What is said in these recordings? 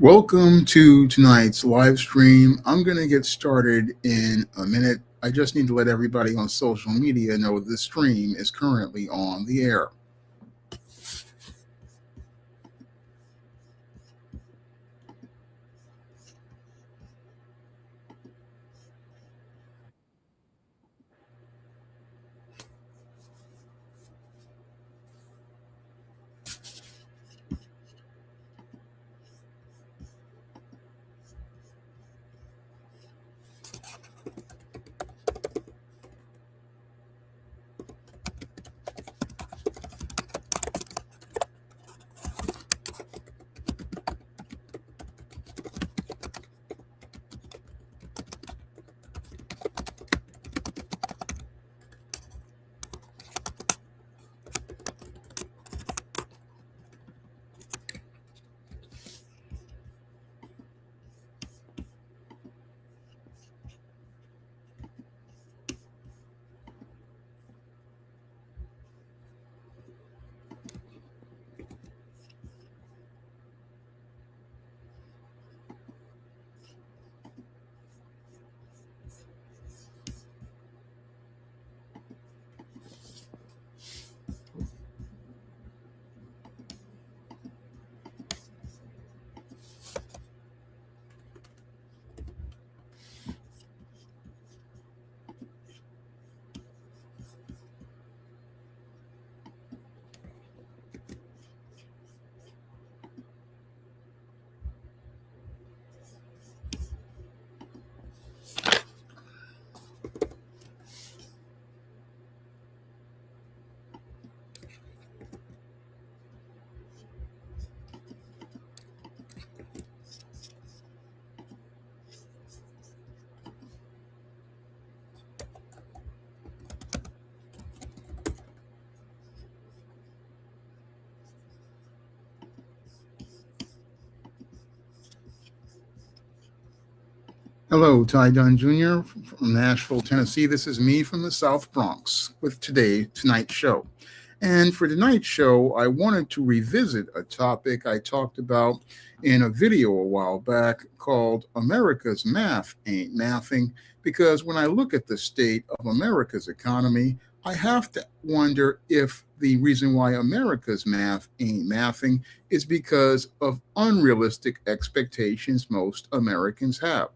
Welcome to tonight's live stream. I'm going to get started in a minute. I just need to let everybody on social media know the stream is currently on the air. Hello, Ty Dunn Jr. from Nashville, Tennessee. This is me from the South Bronx with tonight's show. And for tonight's show, I wanted to revisit a topic I talked about in a video a while back called America's Math Ain't Mathing, because when I look at the state of America's economy, I have to wonder if the reason why America's math ain't mathing is because of unrealistic expectations most Americans have.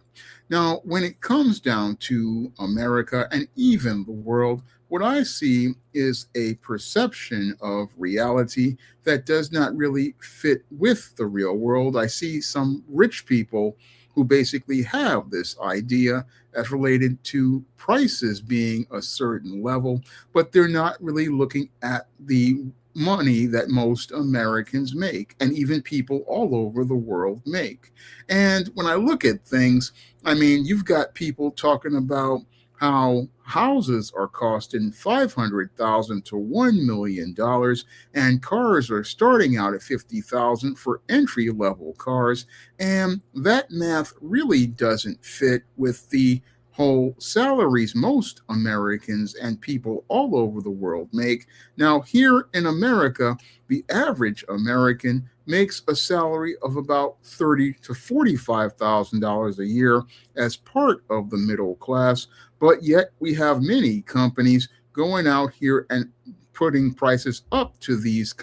Now, when it comes down to America and even the world, what I see is a perception of reality that does not really fit with the real world. I see some rich people who basically have this idea as related to prices being a certain level, but they're not really looking at the money that most Americans make and even people all over the world make. And when I look at things, I mean, you've got people talking about how houses are costing $500,000 to $1 million, and cars are starting out at 50,000 for entry level cars, and that math really doesn't fit with the whole salaries most Americans and people all over the world make. Now, here in America, the average American makes a salary of about $30,000 to $45,000 a year as part of the middle class, but yet we have many companies going out here and putting prices up to these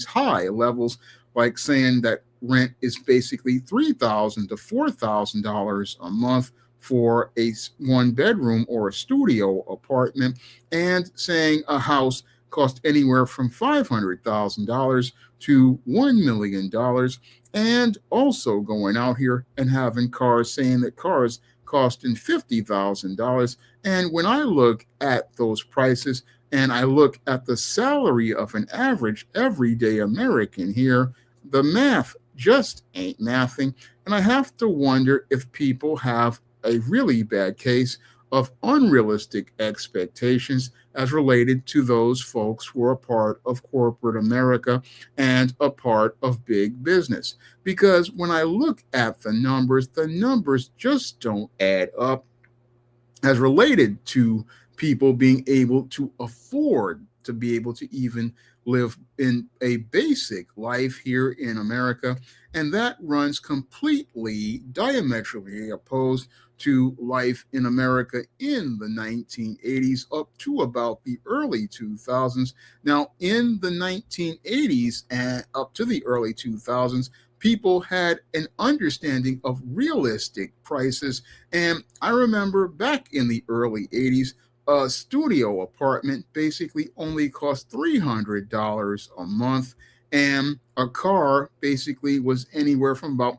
high levels, like saying that rent is basically $3,000 to $4,000 a month for a one bedroom or a studio apartment, and saying a house cost anywhere from $500,000 to $1 million, and also going out here and having cars saying that cars costing $50,000. And when I look at those prices and I look at the salary of an average everyday American here, the math just ain't mathing. And I have to wonder if people have a really bad case of unrealistic expectations as related to those folks who are a part of corporate America and a part of big business. Because when I look at the numbers just don't add up as related to people being able to afford to be able to even live in a basic life here in America, and that runs completely diametrically opposed to life in America in the 1980s up to about the early 2000s. Now, in the 1980s and up to the early 2000s, people had an understanding of realistic prices. And I remember back in the early 80s, a studio apartment basically only cost $300 a month, and a car basically was anywhere from about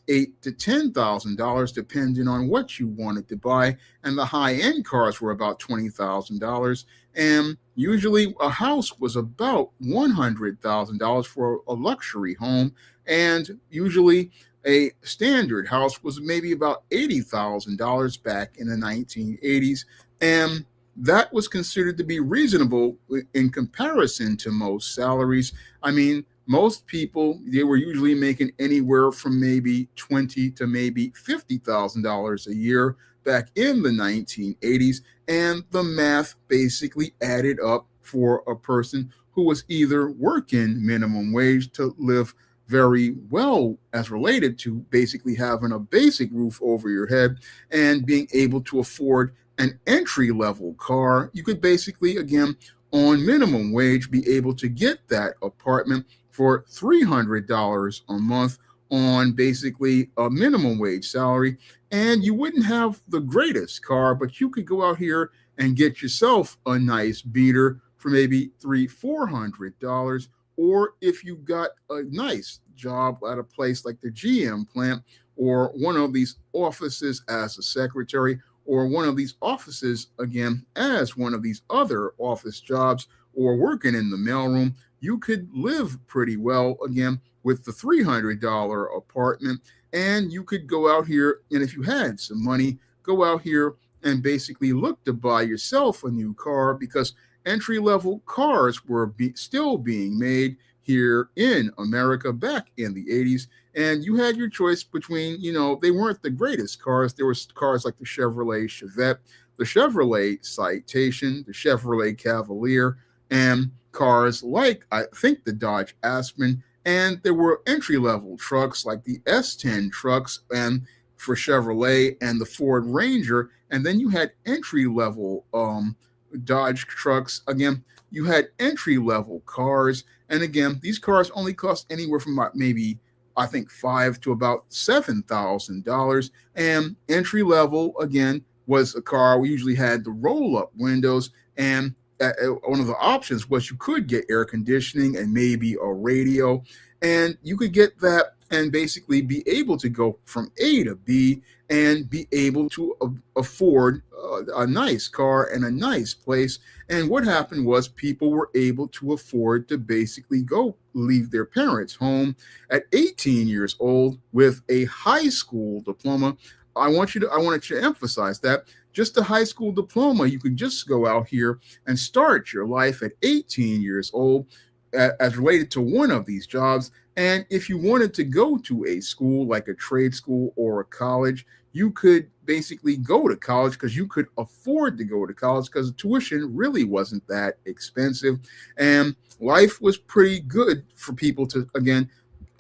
$8,000 to $10,000, depending on what you wanted to buy. And the high-end cars were about $20,000. And usually a house was about $100,000 for a luxury home. And usually a standard house was maybe about $80,000 back in the 1980s. And that was considered to be reasonable in comparison to most salaries. I mean, most people, they were usually making anywhere from maybe $20,000 to maybe $50,000 a year back in the 1980s. And the math basically added up for a person who was either working minimum wage to live very well as related to basically having a basic roof over your head and being able to afford an entry-level car. You could basically, again, on minimum wage, be able to get that apartment for $300 a month on basically a minimum wage salary. And you wouldn't have the greatest car, but you could go out here and get yourself a nice beater for maybe $300-400. Or if you got a nice job at a place like the GM plant or one of these offices as a secretary, or one of these offices, again, as one of these other office jobs, or working in the mailroom, you could live pretty well, again, with the $300 apartment. And you could go out here, and if you had some money, go out here and basically look to buy yourself a new car, because entry-level cars were still being made here in America back in the 80s. And you had your choice between, they weren't the greatest cars. There was cars like the Chevrolet Chevette, the Chevrolet Citation, the Chevrolet Cavalier, and cars like, I think, the Dodge Aspen. And there were entry-level trucks like the S10 trucks and for Chevrolet and the Ford Ranger. And then you had entry-level Dodge trucks. Again, you had entry-level cars. And again, these cars only cost anywhere from maybe, I think, $5,000 to about $7,000. And entry level, again, was a car. We usually had the roll-up windows. And one of the options was you could get air conditioning and maybe a radio. And you could get that and basically be able to go from A to B and be able to afford a nice car and a nice place. And what happened was people were able to afford to basically go leave their parents' home at 18 years old with a high school diploma. I wanted you to emphasize that. Just a high school diploma, you could just go out here and start your life at 18 years old as related to one of these jobs. And if you wanted to go to a school like a trade school or a college, you could basically go to college because you could afford to go to college because the tuition really wasn't that expensive. And life was pretty good for people to, again,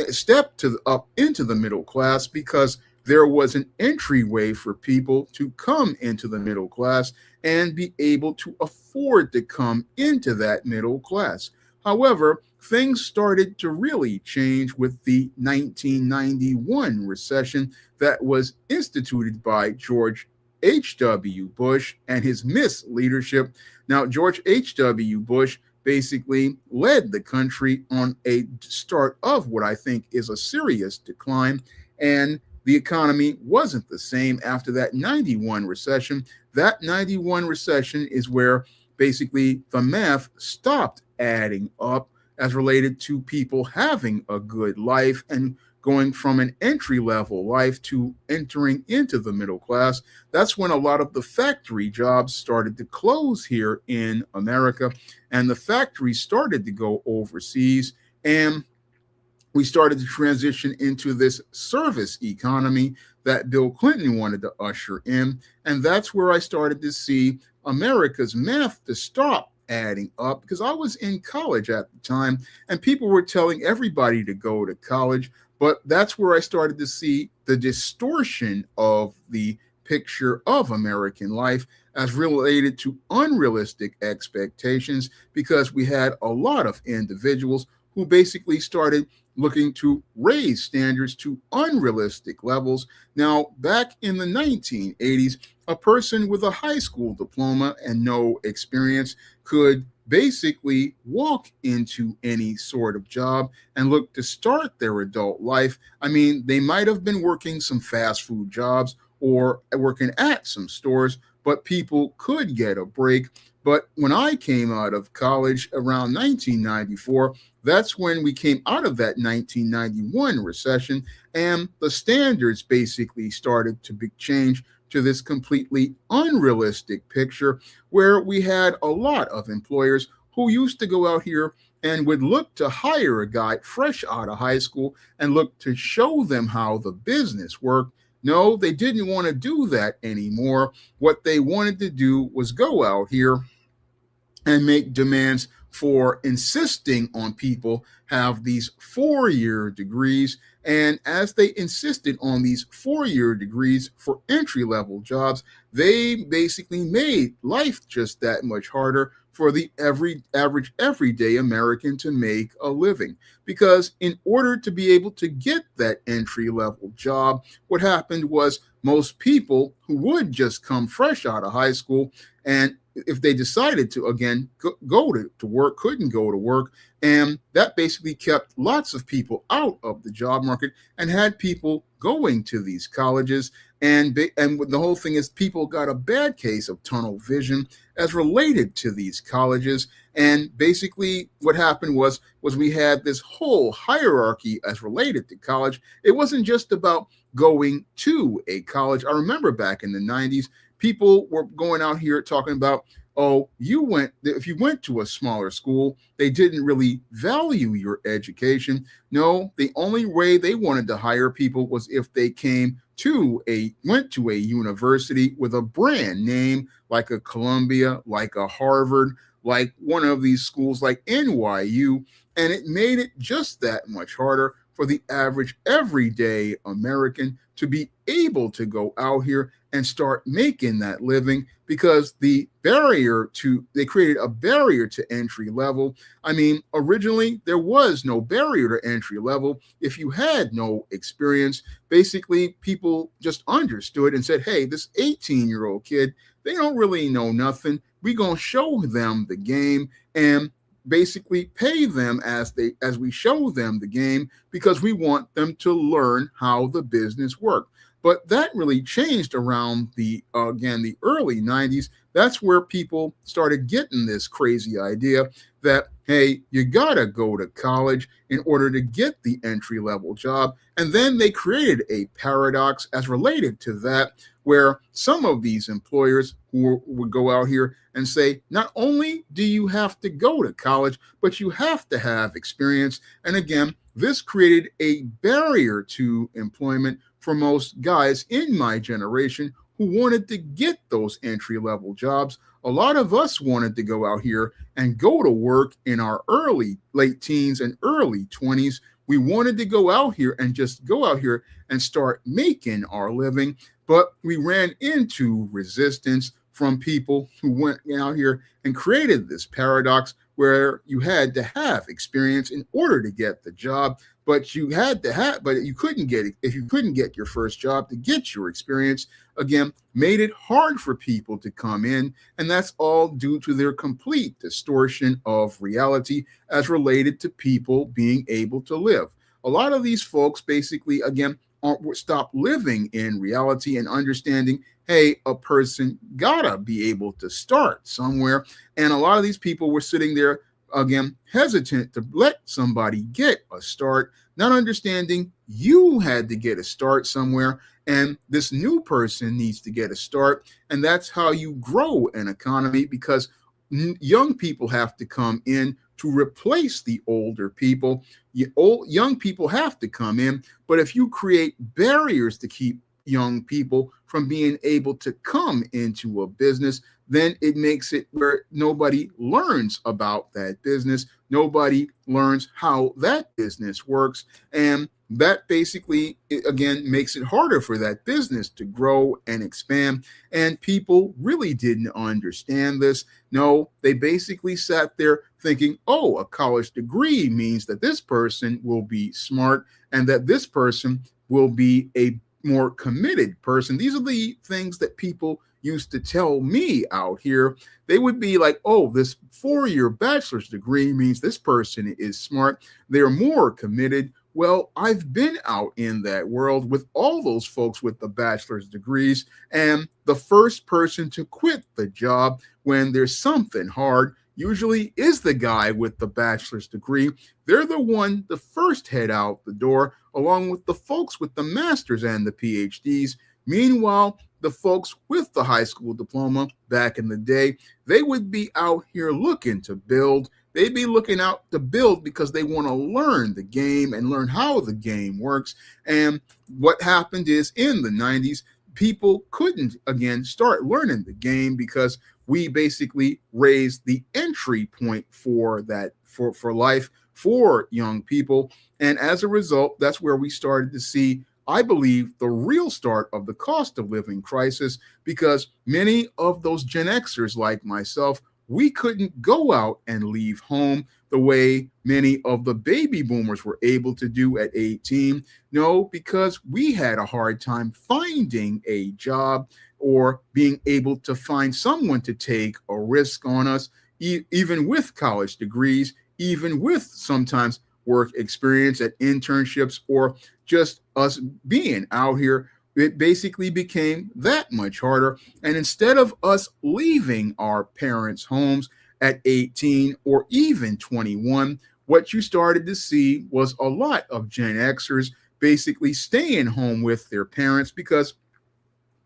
step up into the middle class because there was an entryway for people to come into the middle class and be able to afford to come into that middle class. However, things started to really change with the 1991 recession that was instituted by George H.W. Bush and his misleadership. Now, George H.W. Bush basically led the country on a start of what I think is a serious decline, and the economy wasn't the same after that 91 recession. That 91 recession is where basically the math stopped adding up as related to people having a good life and going from an entry-level life to entering into the middle class. That's when a lot of the factory jobs started to close here in America, and the factories started to go overseas, and we started to transition into this service economy that Bill Clinton wanted to usher in. And that's where I started to see America's math to stop adding up because I was in college at the time and people were telling everybody to go to college. But that's where I started to see the distortion of the picture of American life as related to unrealistic expectations because we had a lot of individuals who basically started looking to raise standards to unrealistic levels. Now, back in the 1980s, a person with a high school diploma and no experience could basically walk into any sort of job and look to start their adult life. I mean, they might have been working some fast food jobs or working at some stores, but people could get a break. But when I came out of college around 1994, that's when we came out of that 1991 recession, and the standards basically started to be changed to this completely unrealistic picture where we had a lot of employers who used to go out here and would look to hire a guy fresh out of high school and look to show them how the business worked. No, they didn't want to do that anymore. What they wanted to do was go out here and make demands for insisting on people have these 4-year degrees. And as they insisted on these 4-year degrees for entry-level jobs, they basically made life just that much harder for the average everyday American to make a living. Because in order to be able to get that entry-level job, what happened was most people who would just come fresh out of high school and if they decided to, again, go to work, couldn't go to work. And that basically kept lots of people out of the job market and had people going to these colleges. And the whole thing is people got a bad case of tunnel vision as related to these colleges. And basically what happened was we had this whole hierarchy as related to college. It wasn't just about going to a college. I remember back in the 90s, people were going out here talking about, oh, if you went to a smaller school, they didn't really value your education. No, the only way they wanted to hire people was if they went to a university with a brand name like a Columbia, like a Harvard, like one of these schools like NYU. And it made it just that much harder for the average everyday American to be able to go out here and start making that living because they created a barrier to entry level. I mean, originally there was no barrier to entry level. If you had no experience, basically people just understood and said, hey, this 18-year-old kid, they don't really know nothing. We're going to show them the game and basically pay them as we show them the game because we want them to learn how the business works. But that really changed around the early 90s. That's where people started getting this crazy idea that, hey, you gotta go to college in order to get the entry level job. And then they created a paradox as related to that, where some of these employers would go out here and say, not only do you have to go to college, but you have to have experience. And again, this created a barrier to employment for most guys in my generation who wanted to get those entry level jobs. A lot of us wanted to go out here and go to work in our late teens and early 20s. We wanted to go out here and just go out here and start making our living. But we ran into resistance from people who went out here and created this paradox where you had to have experience in order to get the job, but you couldn't get it if you couldn't get your first job. To get your experience, again, made it hard for people to come in, and that's all due to their complete distortion of reality as related to people being able to live. A lot of these folks basically, again, stop living in reality and understanding, hey, a person gotta be able to start somewhere. And a lot of these people were sitting there, again, hesitant to let somebody get a start, not understanding you had to get a start somewhere. And this new person needs to get a start. And that's how you grow an economy, because young people have to come in to replace the older people. Young people have to come in, but if you create barriers to keep young people from being able to come into a business, then it makes it where nobody learns about that business. Nobody learns how that business works. And that basically, again, makes it harder for that business to grow and expand. And people really didn't understand this. No, they basically sat there thinking, oh, a college degree means that this person will be smart and that this person will be a more committed person. These are the things that people used to tell me out here. They would be like, oh, this 4-year bachelor's degree means this person is smart. They're more committed. Well, I've been out in that world with all those folks with the bachelor's degrees, and the first person to quit the job when there's something hard usually is the guy with the bachelor's degree. They're the one to first head out the door, along with the folks with the master's and the PhDs. Meanwhile, the folks with the high school diploma back in the day, they would be out here looking to build. They'd be looking out to build because they want to learn the game and learn how the game works. And what happened is in the 90s, people couldn't, again, start learning the game because we basically raised the entry point for that, for life, for young people. And as a result, that's where we started to see, I believe, the real start of the cost of living crisis, because many of those Gen Xers like myself, we couldn't go out and leave home the way many of the baby boomers were able to do at 18. No, because we had a hard time finding a job or being able to find someone to take a risk on us, even with college degrees, even with sometimes work experience at internships or just us being out here. It basically became that much harder. And instead of us leaving our parents' homes at 18 or even 21, what you started to see was a lot of Gen Xers basically staying home with their parents because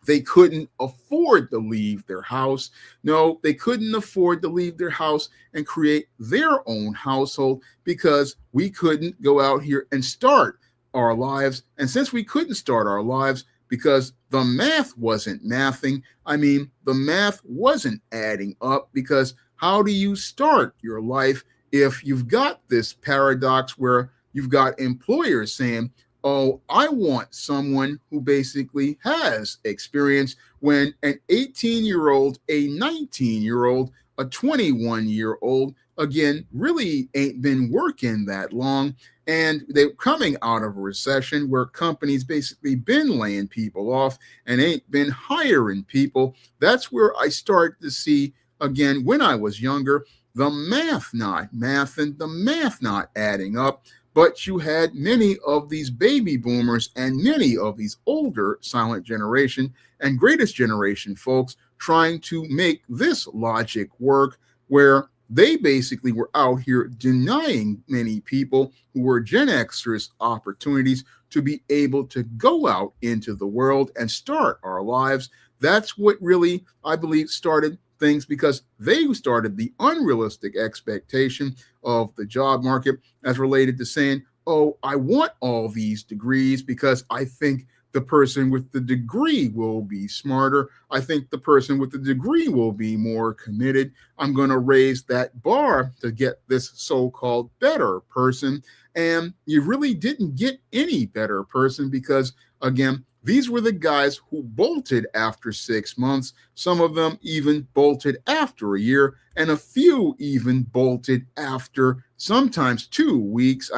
they couldn't afford to leave their house. No, they couldn't afford to leave their house and create their own household because we couldn't go out here and start our lives. And since we couldn't start our lives because the math wasn't mathing, the math wasn't adding up, because how do you start your life if you've got this paradox where you've got employers saying, oh, I want someone who basically has experience, when an 18-year-old, a 19-year-old, a 21-year-old, again, really ain't been working that long. And they're coming out of a recession where companies basically been laying people off and ain't been hiring people. That's where I start to see, again, when I was younger, the math not mathing, the math not adding up. But you had many of these baby boomers and many of these older silent generation and greatest generation folks trying to make this logic work, where they basically were out here denying many people who were Gen Xers opportunities to be able to go out into the world and start our lives. That's what really, I believe, started things, because they started the unrealistic expectation of the job market as related to saying, oh, I want all these degrees because I think the person with the degree will be smarter. I think the person with the degree will be more committed. I'm going to raise that bar to get this so-called better person. And you really didn't get any better person because, again, these were the guys who bolted after 6 months. Some of them even bolted after a year, and a few even bolted after sometimes 2 weeks.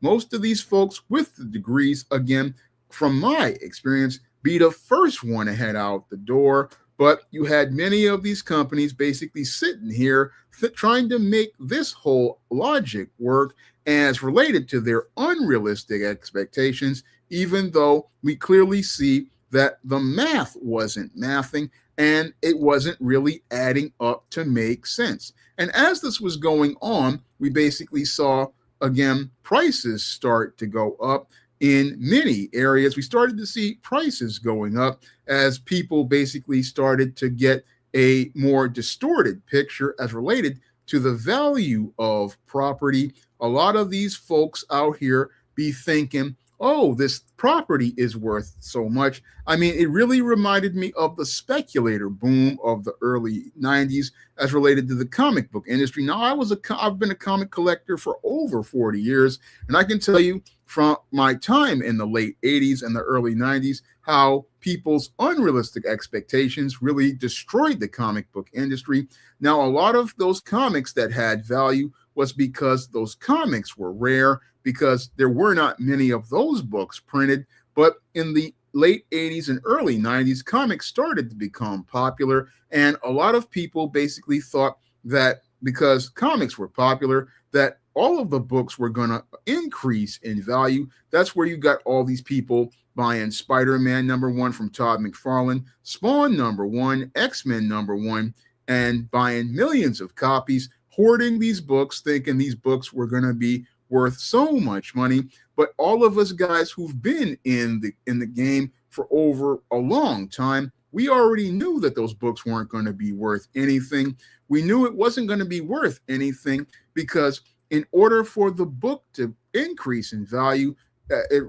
Most of these folks with the degrees, again, from my experience, be the first one to head out the door. But you had many of these companies basically sitting here trying to make this whole logic work as related to their unrealistic expectations, even though we clearly see that the math wasn't mathing and it wasn't really adding up to make sense. And as this was going on, we basically saw, again, prices start to go up. In many areas, we started to see prices going up as people basically started to get a more distorted picture as related to the value of property. A lot of these folks out here be thinking, oh, this property is worth so much. I mean, it really reminded me of the speculator boom of the early 90s as related to the comic book industry. Now, I've been a comic collector for over 40 years, and I can tell you from my time in the late 80s and the early 90s how people's unrealistic expectations really destroyed the comic book industry. Now, a lot of those comics that had value was because those comics were rare, because there were not many of those books printed. But in the late 80s and early 90s, comics started to become popular. And a lot of people basically thought that because comics were popular, that all of the books were going to increase in value. That's where you got all these people buying Spider-Man #1 from Todd McFarlane, Spawn #1, X-Men #1, and buying millions of copies, hoarding these books, thinking these books were going to be worth so much money. But all of us guys who've been in the game for over a long time, we already knew that those books weren't going to be worth anything. We knew it wasn't going to be worth anything because in order for the book to increase in value,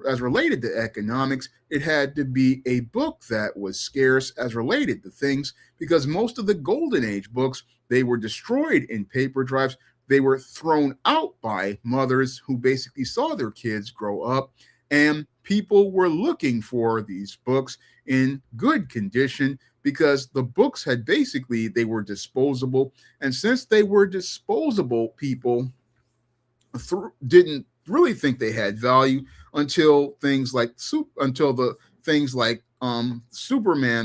as related to economics, it had to be a book that was scarce as related to things, because most of the Golden Age books, they were destroyed in paper drives. They were thrown out by mothers who basically saw their kids grow up, and people were looking for these books in good condition because the books had basically, they were disposable. And since they were disposable, people didn't really think they had value until things like Superman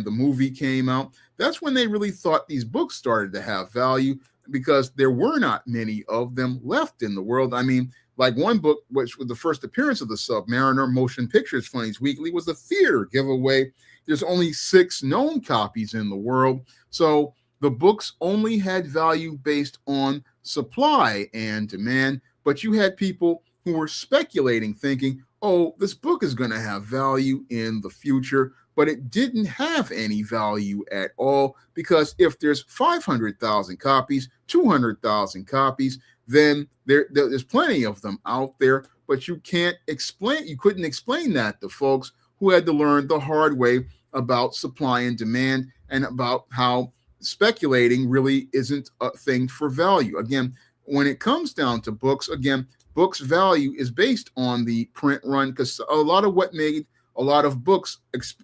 the movie came out. That's when they really thought these books started to have value, because there were not many of them left in the world. I mean, like one book, which was the first appearance of the Submariner, Motion Pictures Funnies Weekly, was a theater giveaway. There's only 6 known copies in the world. So the books only had value based on supply and demand. But you had people who were speculating, thinking, oh, this book is going to have value in the future, but it didn't have any value at all, because if there's 500,000 copies, 200,000 copies, then there's plenty of them out there, but you couldn't explain that to folks who had to learn the hard way about supply and demand, and about how speculating really isn't a thing for value. Again, when it comes down to books, books value is based on the print run, because a lot of what made a lot of books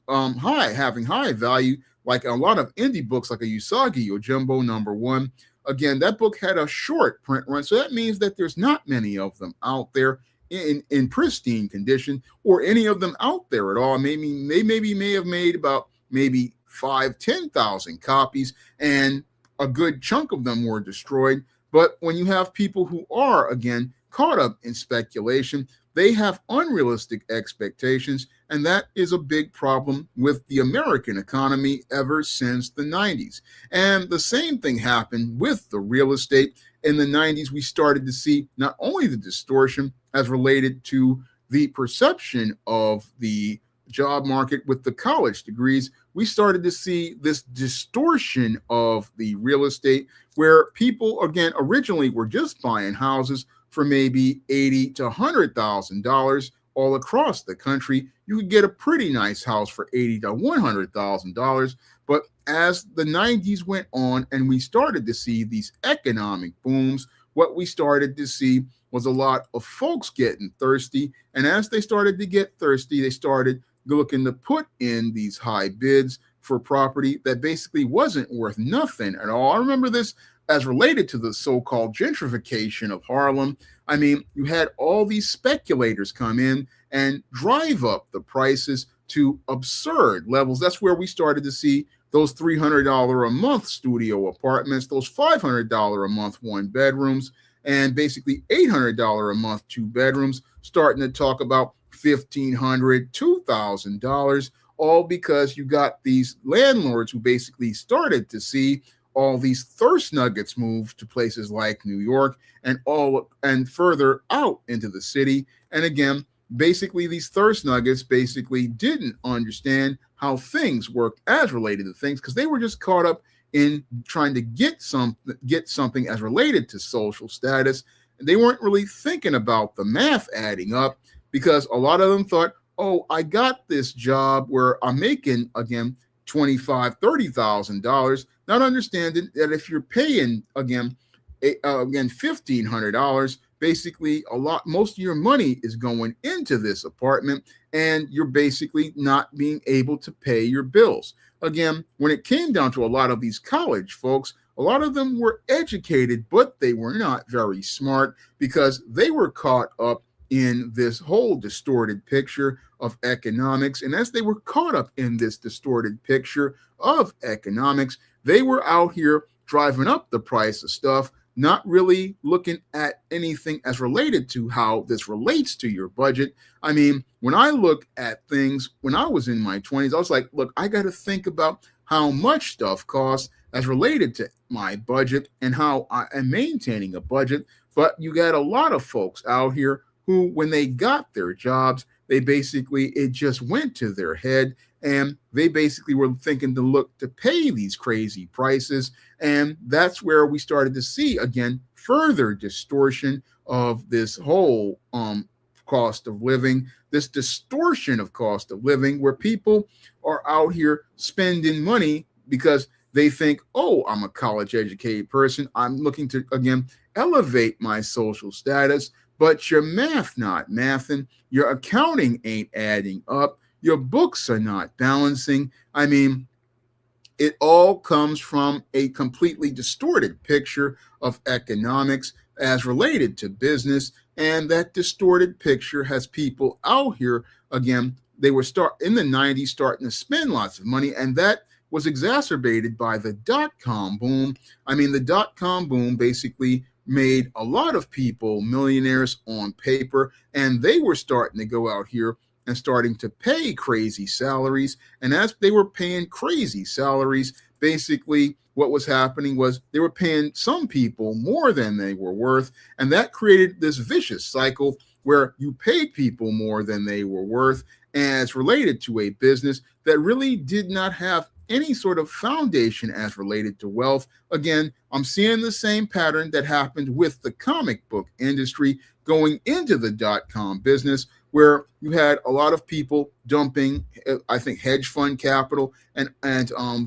having high value, like a lot of indie books like a Usagi or Jumbo #1, again, that book had a short print run. So that means that there's not many of them out there in pristine condition, or any of them out there at all. Maybe they may have made about 5,000-10,000 copies, and a good chunk of them were destroyed. But when you have people who are, again, caught up in speculation, they have unrealistic expectations, and that is a big problem with the American economy ever since the 90s. And the same thing happened with the real estate. In the 90s, we started to see not only the distortion as related to the perception of the job market with the college degrees, we started to see this distortion of the real estate, where people, again, originally were just buying houses for maybe $80,000 to $100,000 all across the country. You could get a pretty nice house for $80,000 to $100,000. But as the 90s went on and we started to see these economic booms, what we started to see was a lot of folks getting thirsty. And as they started to get thirsty, they started looking to put in these high bids for property that basically wasn't worth nothing at all. I remember this as related to the so-called gentrification of Harlem. I mean, you had all these speculators come in and drive up the prices to absurd levels. That's where we started to see those $300 a month studio apartments, those $500 a month 1-bedrooms, and basically $800 a month 2 bedrooms, starting to talk about $1,500, $2,000, all because you got these landlords who basically started to see all these thirst nuggets move to places like New York and further out into the city. And again, basically these thirst nuggets basically didn't understand how things worked as related to things, because they were just caught up in trying to get something as related to social status. They weren't really thinking about the math adding up, because a lot of them thought, oh, I got this job where I'm making, again, $25,000, $30,000, not understanding that if you're paying, again, $1,500, basically most of your money is going into this apartment, and you're basically not being able to pay your bills. Again, when it came down to a lot of these college folks, a lot of them were educated, but they were not very smart because they were caught up in this whole distorted picture of economics. And as they were caught up in this distorted picture of economics, they were out here driving up the price of stuff, not really looking at anything as related to how this relates to your budget. I mean, when I look at things when I was in my 20s, I was like, look, I got to think about how much stuff costs as related to my budget and how I am maintaining a budget. But you got a lot of folks out here who, when they got their jobs, it just went to their head, and they basically were thinking to look to pay these crazy prices. And that's where we started to see, again, further distortion of this whole cost of living, this distortion of cost of living, where people are out here spending money because they think, oh, I'm a college educated person, I'm looking to, again, elevate my social status, but your math not mathing, your accounting ain't adding up, your books are not balancing. I mean, it all comes from a completely distorted picture of economics as related to business. And that distorted picture has people out here, again, they were in the 90s starting to spend lots of money, and that was exacerbated by the dot-com boom. I mean, the dot-com boom basically made a lot of people millionaires on paper, and they were starting to go out here and starting to pay crazy salaries. And as they were paying crazy salaries, basically what was happening was they were paying some people more than they were worth. And that created this vicious cycle where you paid people more than they were worth as related to a business that really did not have any sort of foundation as related to wealth. Again, I'm seeing the same pattern that happened with the comic book industry going into the dot-com business, where you had a lot of people dumping, I think, hedge fund capital and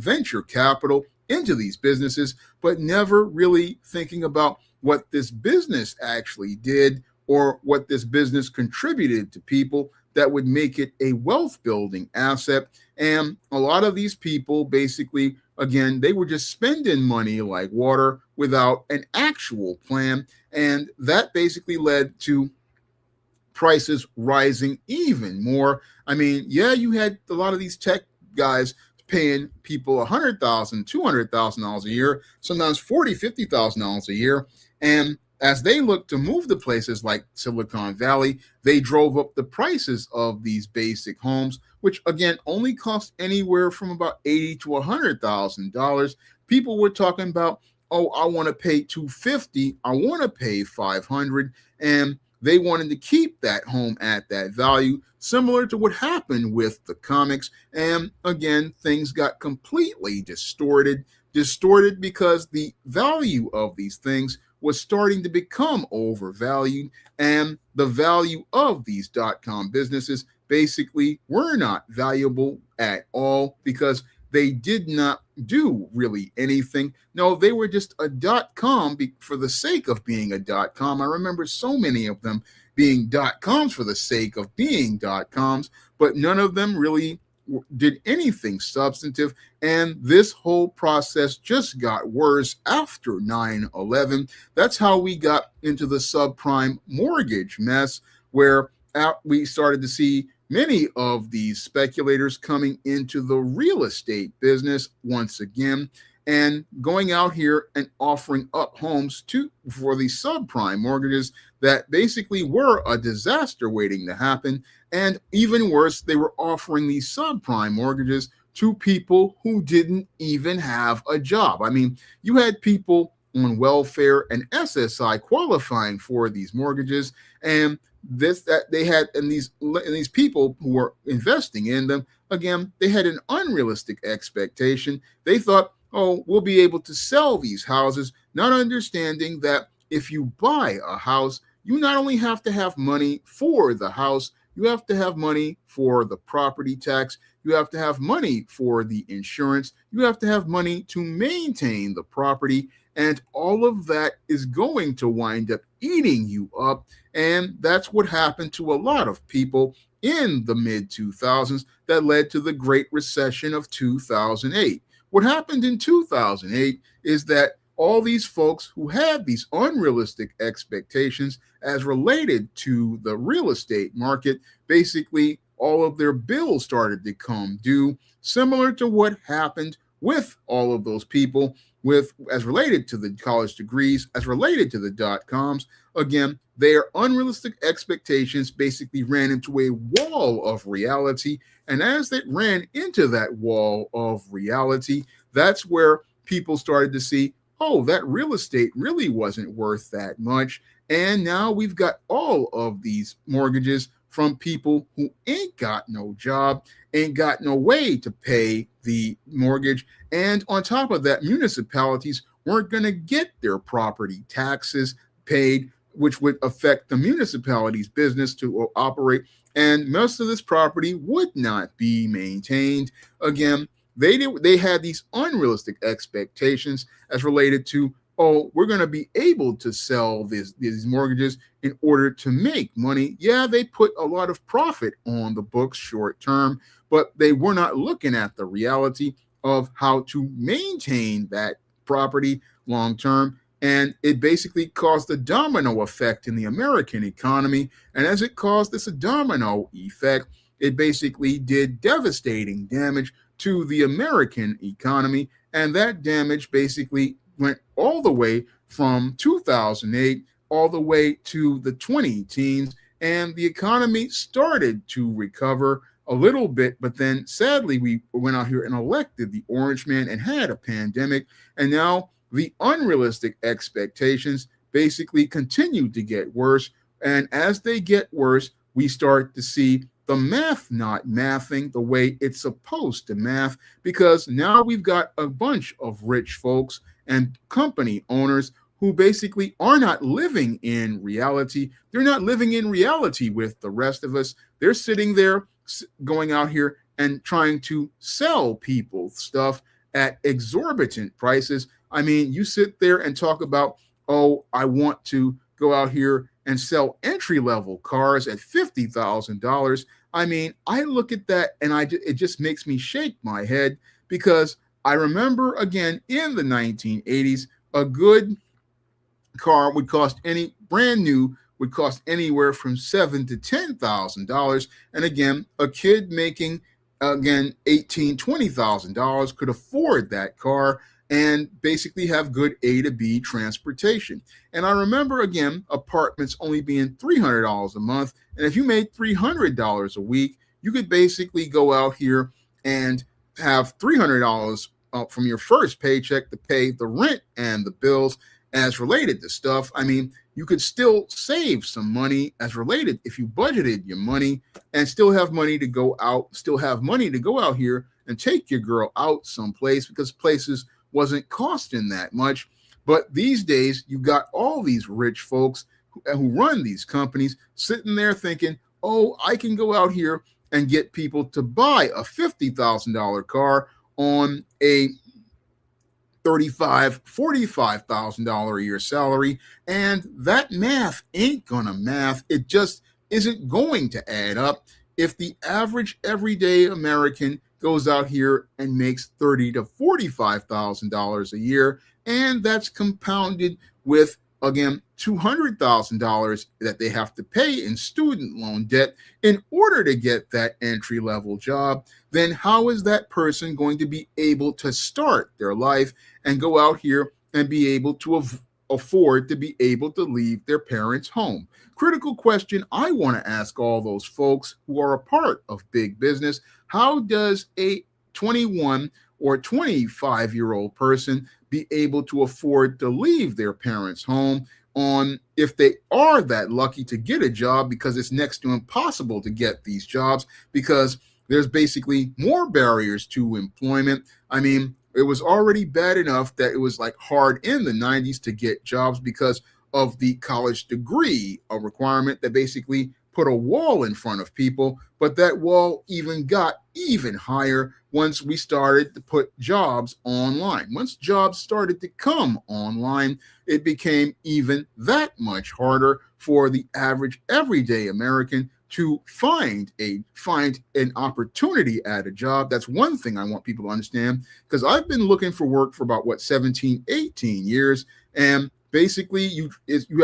venture capital into these businesses, but never really thinking about what this business actually did or what this business contributed to people that would make it a wealth building asset. And a lot of these people basically, again, they were just spending money like water without an actual plan. And that basically led to prices rising even more. I mean, yeah, you had a lot of these tech guys paying people $100,000, $200,000 a year, sometimes $40,000, $50,000 a year. And as they looked to move to places like Silicon Valley, they drove up the prices of these basic homes, which again only cost anywhere from about $80,000 to $100,000. People were talking about, oh, I want to pay $250,000, I want to pay $500,000, and they wanted to keep that home at that value, similar to what happened with the comics. And again, things got completely distorted because the value of these things was starting to become overvalued, and the value of these dot-com businesses basically were not valuable at all because they did not do really anything. No, they were just a .com for the sake of being a .com. I remember so many of them being .coms for the sake of being .coms, but none of them really did anything substantive. And this whole process just got worse after 9/11. That's how we got into the subprime mortgage mess, where we started to see many of these speculators coming into the real estate business once again and going out here and offering up homes for these subprime mortgages that basically were a disaster waiting to happen. And even worse, they were offering these subprime mortgages to people who didn't even have a job. I mean, you had people on welfare and SSI qualifying for these mortgages, and these people who were investing in them, again, they had an unrealistic expectation. They thought, oh, we'll be able to sell these houses, not understanding that if you buy a house, you not only have to have money for the house, You have to have money for the property tax. You have to have money for the insurance. You have to have money to maintain the property. And all of that is going to wind up eating you up. And that's what happened to a lot of people in the mid 2000s that led to the Great Recession of 2008. What happened in 2008 is that all these folks who had these unrealistic expectations as related to the real estate market, basically all of their bills started to come due, similar to what happened with all of those people with as related to the college degrees, as related to the dot-coms. Again, their unrealistic expectations basically ran into a wall of reality. And as they ran into that wall of reality, that's where people started to see, oh, that real estate really wasn't worth that much. And now we've got all of these mortgages from people who ain't got no job, ain't got no way to pay the mortgage. And on top of that, municipalities weren't going to get their property taxes paid, which would affect the municipality's business to operate. And most of this property would not be maintained. Again, they had these unrealistic expectations as related to, oh, we're going to be able to sell these mortgages in order to make money. Yeah, they put a lot of profit on the books short term, but they were not looking at the reality of how to maintain that property long term. And it basically caused a domino effect in the American economy. And as it caused this domino effect, it basically did devastating damage to the American economy. And that damage basically went all the way from 2008 all the way to the 20 teens. And the economy started to recover a little bit, but then sadly, we went out here and elected the Orange Man and had a pandemic. And now the unrealistic expectations basically continue to get worse. And as they get worse, we start to see the math not mathing the way it's supposed to math, because now we've got a bunch of rich folks and company owners who basically are not living in reality. They're not living in reality with the rest of us. They're sitting there going out here and trying to sell people stuff at exorbitant prices. I mean, you sit there and talk about, oh, I want to go out here and sell entry-level cars at $50,000. I mean, I look at that and it just makes me shake my head, because I remember, again, in the 1980s, a good car would cost brand new would cost anywhere from $7,000 to $10,000. And again, a kid making, again, $18,000, $20,000 could afford that car and basically have good A to B transportation. And I remember, again, apartments only being $300 a month. And if you made $300 a week, you could basically go out here and have $300 from your first paycheck to pay the rent and the bills as related to stuff. I mean, you could still save some money as related if you budgeted your money and still have money to go out, here and take your girl out someplace, because places wasn't costing that much. But these days, you got all these rich folks who run these companies sitting there thinking, oh, I can go out here and get people to buy a $50,000 car on a $35,000, $45,000 a year salary. And that math ain't gonna math. It just isn't going to add up if the average everyday American goes out here and makes $30,000 to $45,000 a year. And that's compounded with, again, $200,000 that they have to pay in student loan debt in order to get that entry-level job. Then how is that person going to be able to start their life and go out here and be able to afford to be able to leave their parents' home? Critical question I want to ask all those folks who are a part of big business: how does a 21 or 25-year-old person be able to afford to leave their parents' home if they are that lucky to get a job, because it's next to impossible to get these jobs because there's basically more barriers to employment? I mean, it was already bad enough that it was like hard in the 90s to get jobs because of the college degree, a requirement that basically put a wall in front of people, but that wall even got even higher once we started to put jobs online. Once jobs started to come online, it became even that much harder for the average everyday American to find an opportunity at a job. That's one thing I want people to understand, because I've been looking for work for about 17, 18 years, and basically you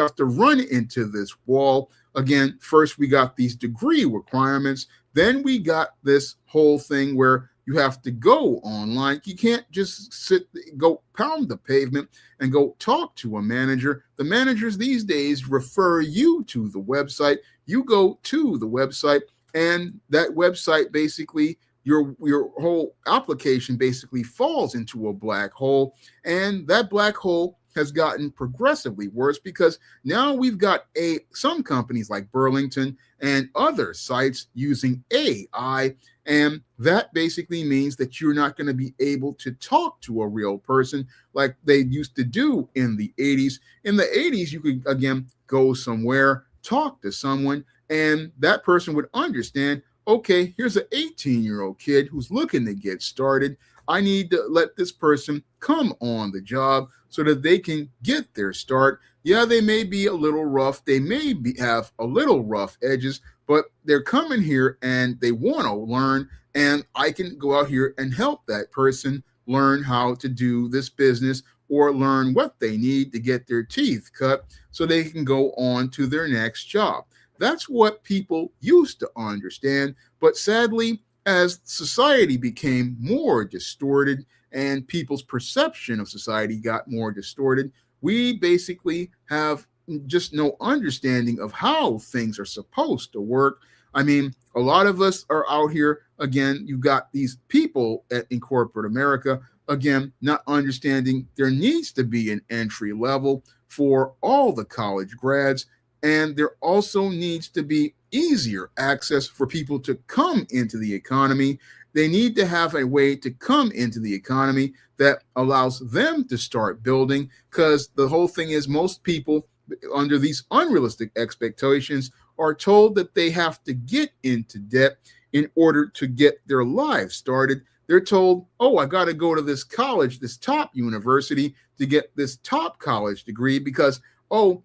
have to run into this wall. Again, first we got these degree requirements, then we got this whole thing where you have to go online. You can't just go pound the pavement and go talk to a manager. The managers these days refer you to the website. You go to the website, and that website basically, your whole application basically falls into a black hole. And that black hole has gotten progressively worse, because now we've got some companies like Burlington and other sites using AI, and that basically means that you're not going to be able to talk to a real person like they used to do in the 80s. In the 80s, you could, again, go somewhere, talk to someone, and that person would understand, okay, here's an 18-year-old kid who's looking to get started. I need to let this person come on the job so that they can get their start. Yeah, they may be a little rough. They may have a little rough edges, but they're coming here and they want to learn. And I can go out here and help that person learn how to do this business, or learn what they need to get their teeth cut so they can go on to their next job. That's what people used to understand. But sadly, as society became more distorted and people's perception of society got more distorted, we basically have just no understanding of how things are supposed to work. I mean, a lot of us are out here, again, you've got these people in corporate America, again, not understanding there needs to be an entry level for all the college grads. And there also needs to be easier access for people to come into the economy. They need to have a way to come into the economy that allows them to start building, because the whole thing is, most people under these unrealistic expectations are told that they have to get into debt in order to get their lives started. They're told, oh, I got to go to this college, this top university, to get this top college degree, because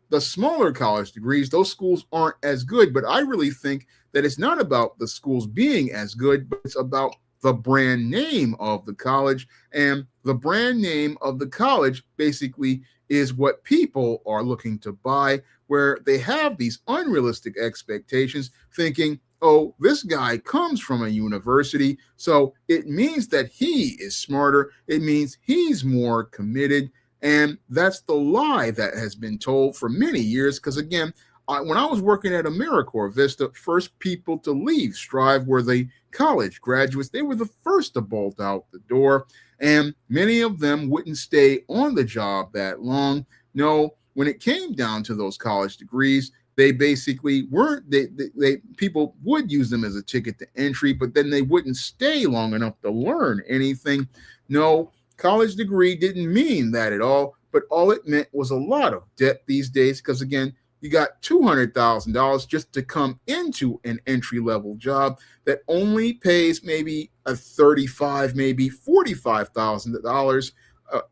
the smaller college degrees, those schools aren't as good. But I really think that it's not about the schools being as good, but it's about the brand name of the college. And the brand name of the college basically is what people are looking to buy, where they have these unrealistic expectations, thinking, oh, this guy comes from a university, so it means that he is smarter. It means he's more committed. And that's the lie that has been told for many years. Because again, when I was working at AmeriCorps Vista, first people to leave Strive were the college graduates. They were the first to bolt out the door, and many of them wouldn't stay on the job that long. No, when it came down to those college degrees, they basically weren't. People would use them as a ticket to entry, but then they wouldn't stay long enough to learn anything. No. College degree didn't mean that at all, but all it meant was a lot of debt these days, because again, you got $200,000 just to come into an entry-level job that only pays maybe a $35,000, maybe $45,000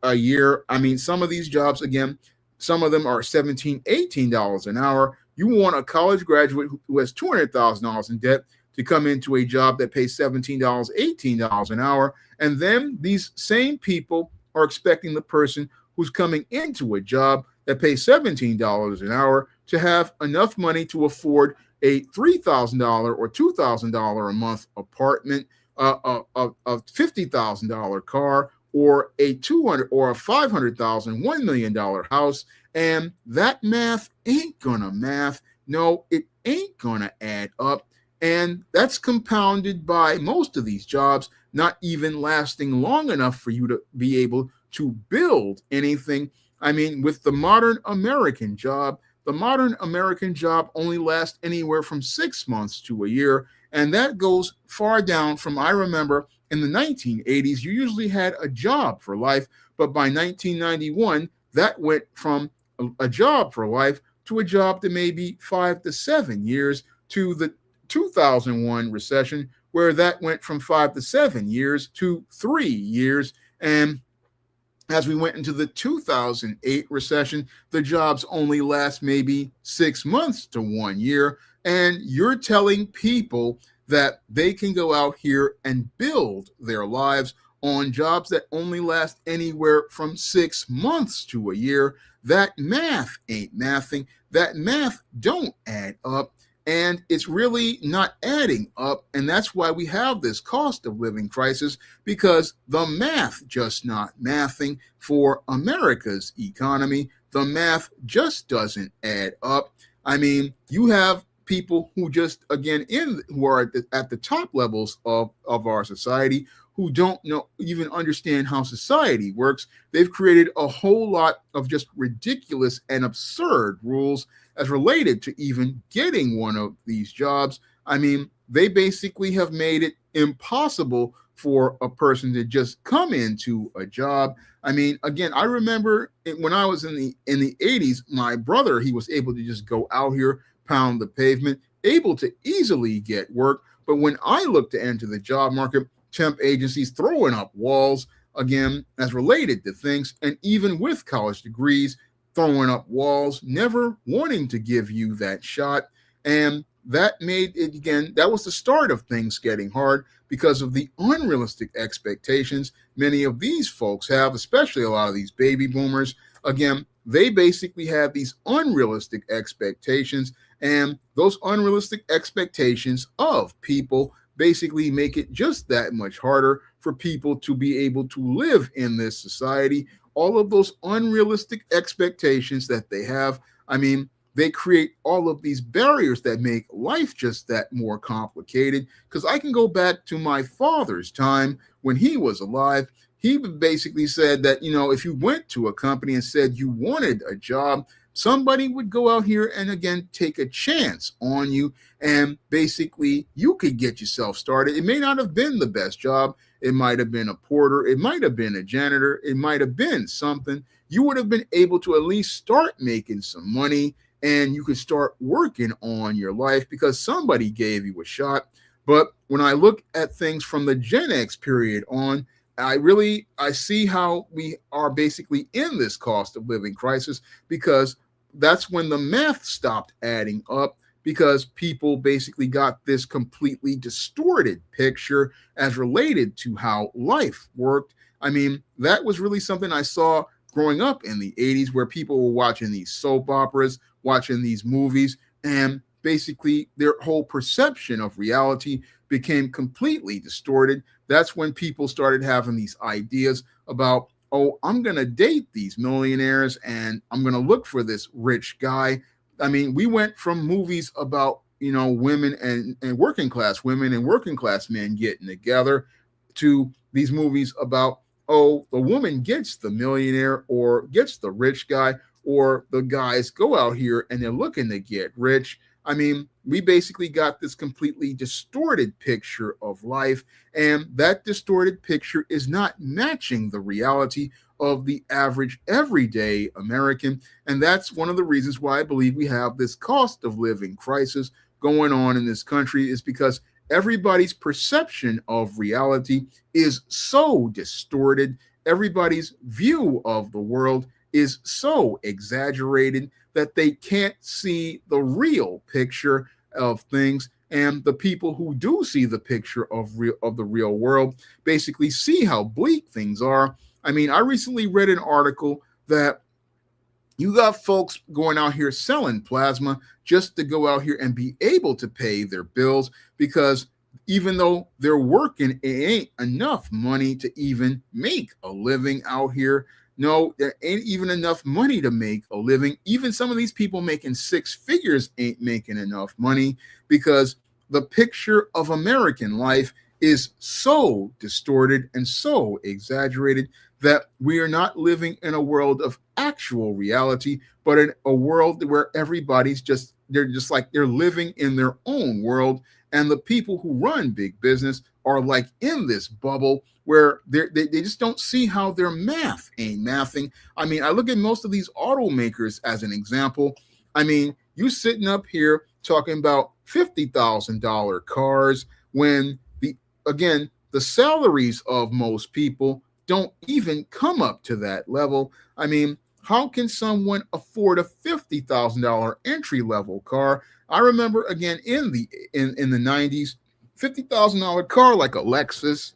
a year. I mean, some of these jobs, again, some of them are $17, $18 an hour. You want a college graduate who has $200,000 in debt to come into a job that pays $17, $18 an hour. And then these same people are expecting the person who's coming into a job that pays $17 an hour to have enough money to afford a $3,000 or $2,000 a month apartment, a $50,000 car, or a $200,000 or a $500,000, $1 million house. And that math ain't gonna math. No, it ain't gonna add up. And that's compounded by most of these jobs not even lasting long enough for you to be able to build anything. I mean, with the modern American job, only lasts anywhere from 6 months to a year. And that goes far down from, I remember in the 1980s, you usually had a job for life. But by 1991, that went from a job for life to a job that may be 5 to 7 years. to the 2001 recession, where that went from 5 to 7 years to 3 years. And as we went into the 2008 recession, the jobs only last maybe 6 months to 1 year. And you're telling people that they can go out here and build their lives on jobs that only last anywhere from 6 months to a year. That math ain't mathing. That math don't add up. And it's really not adding up. And that's why we have this cost of living crisis, because the math just not mathing for America's economy. The math just doesn't add up. I mean, you have people who just, again, who are at the top levels of our society, who don't even understand how society works. They've created a whole lot of just ridiculous and absurd rules as related to even getting one of these jobs. I mean, they basically have made it impossible for a person to just come into a job. I mean, again, I remember when I was in the 80s, my brother, he was able to just go out here, pound the pavement, able to easily get work. But when I look to enter the job market, temp agencies throwing up walls, again, as related to things, and even with college degrees, throwing up walls, never wanting to give you that shot. And that made it, again, that was the start of things getting hard because of the unrealistic expectations many of these folks have, especially a lot of these baby boomers. Again, they basically have these unrealistic expectations, and those unrealistic expectations of people basically make it just that much harder for people to be able to live in this society. All of those unrealistic expectations that they have, I mean, they create all of these barriers that make life just that more complicated. Because I can go back to my father's time when he was alive. He basically said that, if you went to a company and said you wanted a job, somebody would go out here and, again, take a chance on you, and basically you could get yourself started. It may not have been the best job. It might have been a porter. It might have been a janitor. It might have been something. You would have been able to at least start making some money, and you could start working on your life because somebody gave you a shot. But when I look at things from the Gen X period on, I see how we are basically in this cost of living crisis, because that's when the math stopped adding up, because people basically got this completely distorted picture as related to how life worked. I mean, that was really something I saw growing up in the 80s, where people were watching these soap operas, watching these movies, and basically their whole perception of reality became completely distorted. That's when people started having these ideas about, oh, I'm going to date these millionaires and I'm going to look for this rich guy. I mean, we went from movies about, women and working class women and working class men getting together to these movies about, oh, the woman gets the millionaire or gets the rich guy, or the guys go out here and they're looking to get rich. I mean, we basically got this completely distorted picture of life, and that distorted picture is not matching the reality of the average everyday American. And that's one of the reasons why I believe we have this cost of living crisis going on in this country, is because everybody's perception of reality is so distorted. Everybody's view of the world is so exaggerated that they can't see the real picture of things. And the people who do see the picture of the real world basically see how bleak things are. I mean, I recently read an article that you got folks going out here selling plasma just to go out here and be able to pay their bills, because even though they're working, it ain't enough money to even make a living out here. No, there ain't even enough money to make a living. Even some of these people making six figures ain't making enough money, because the picture of American life is so distorted and so exaggerated that we are not living in a world of actual reality, but in a world where everybody's they're living in their own world. And the people who run big business are like in this bubble where they just don't see how their math ain't mathing. I mean, I look at most of these automakers as an example. I mean, You sitting up here talking about $50,000 cars when the salaries of most people don't even come up to that level. I mean, how can someone afford a $50,000 entry level car? I remember again in the 90s, $50,000 car like a Lexus,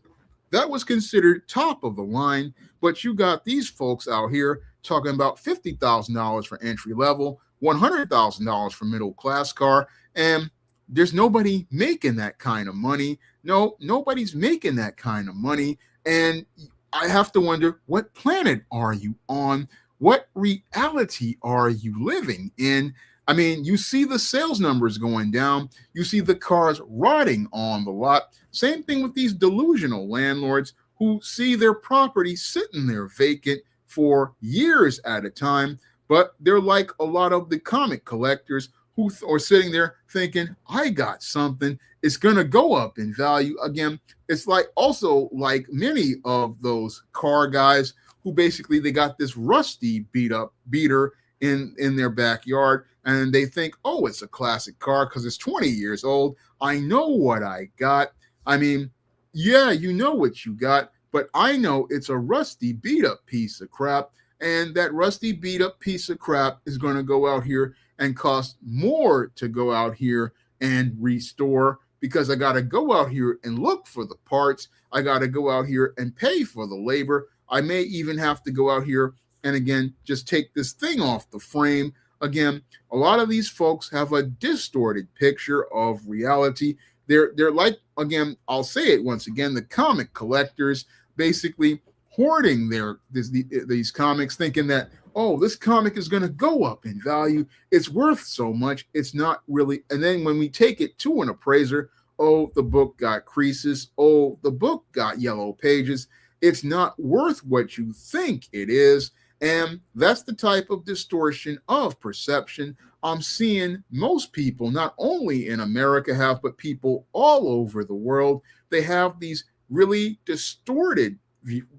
that was considered top of the line. But you got these folks out here talking about $50,000 for entry level, $100,000 for middle class car, and there's nobody making that kind of money. No, nobody's making that kind of money. And I have to wonder, what planet are you on? What reality are you living in? I mean, you see the sales numbers going down. You see the cars rotting on the lot. Same thing with these delusional landlords who see their property sitting there vacant for years at a time. But they're like a lot of the comic collectors who are sitting there thinking, I got something. It's going to go up in value. Again, it's like also like many of those car guys who basically they got this rusty beater in their backyard, and they think, oh, it's a classic car because it's 20 years old. I know what I got. I mean, yeah, you know what you got, but I know it's a rusty beat up piece of crap. And that rusty beat up piece of crap is going to go out here and cost more to go out here and restore, because I got to go out here and look for the parts. I got to go out here and pay for the labor. I may even have to go out here and again, just take this thing off the frame. Again, a lot of these folks have a distorted picture of reality. They're like, again, I'll say it once again, the comic collectors basically hoarding these comics, thinking that, oh, this comic is going to go up in value. It's worth so much. It's not really. And then when we take it to an appraiser, oh, the book got creases. Oh, the book got yellow pages. It's not worth what you think it is. And that's the type of distortion of perception I'm seeing most people, not only in America, have, but people all over the world. They have these really distorted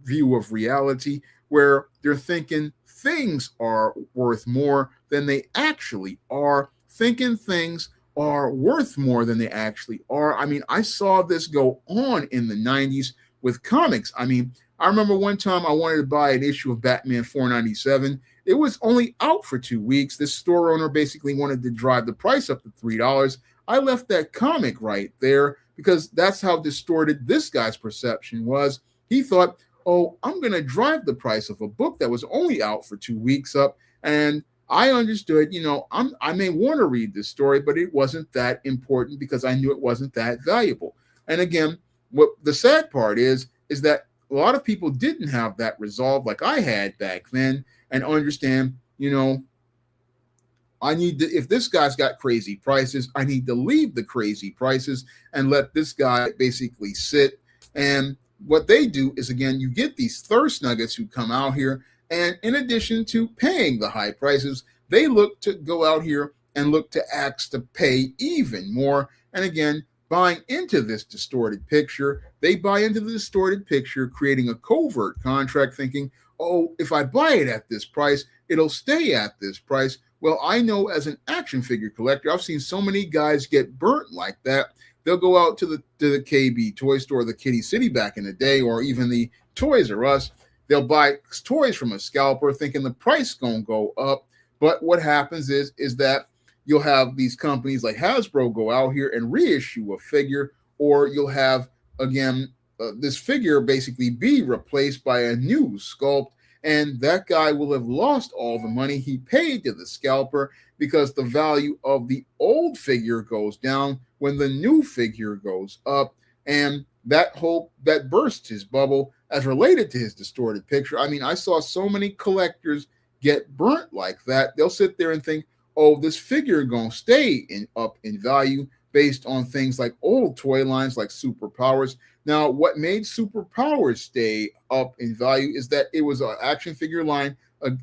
view of reality where they're thinking things are worth more than they actually are, thinking things are worth more than they actually are. I mean, I saw this go on in the 90s with comics. I mean, I remember one time I wanted to buy an issue of Batman 497. It was only out for 2 weeks. This store owner basically wanted to drive the price up to $3. I left that comic right there because that's how distorted this guy's perception was. He thought, oh, I'm going to drive the price of a book that was only out for 2 weeks up. And I understood, I may want to read this story, but it wasn't that important because I knew it wasn't that valuable. And again, what the sad part is that a lot of people didn't have that resolve like I had back then and understand, I need to, if this guy's got crazy prices, I need to leave the crazy prices and let this guy basically sit. And what they do is, again, you get these thirst nuggets who come out here, and in addition to paying the high prices, they look to go out here and look to ask to pay even more. And again, buying into this distorted picture, they buy into the distorted picture, creating a covert contract, thinking, oh, if I buy it at this price, it'll stay at this price. Well, I know as an action figure collector, I've seen so many guys get burnt like that. They'll go out to the KB toy store, the Kitty City back in the day, or even the Toys R Us. They'll buy toys from a scalper thinking the price gonna go up. But what happens is that you'll have these companies like Hasbro go out here and reissue a figure, or you'll have, again, this figure basically be replaced by a new sculpt, and that guy will have lost all the money he paid to the scalper because the value of the old figure goes down when the new figure goes up, and that bursts his bubble as related to his distorted picture. I mean, I saw so many collectors get burnt like that. They'll sit there and think, oh, this figure gonna stay up in value based on things like old toy lines like Superpowers. Now, what made Superpowers stay up in value is that it was an action figure line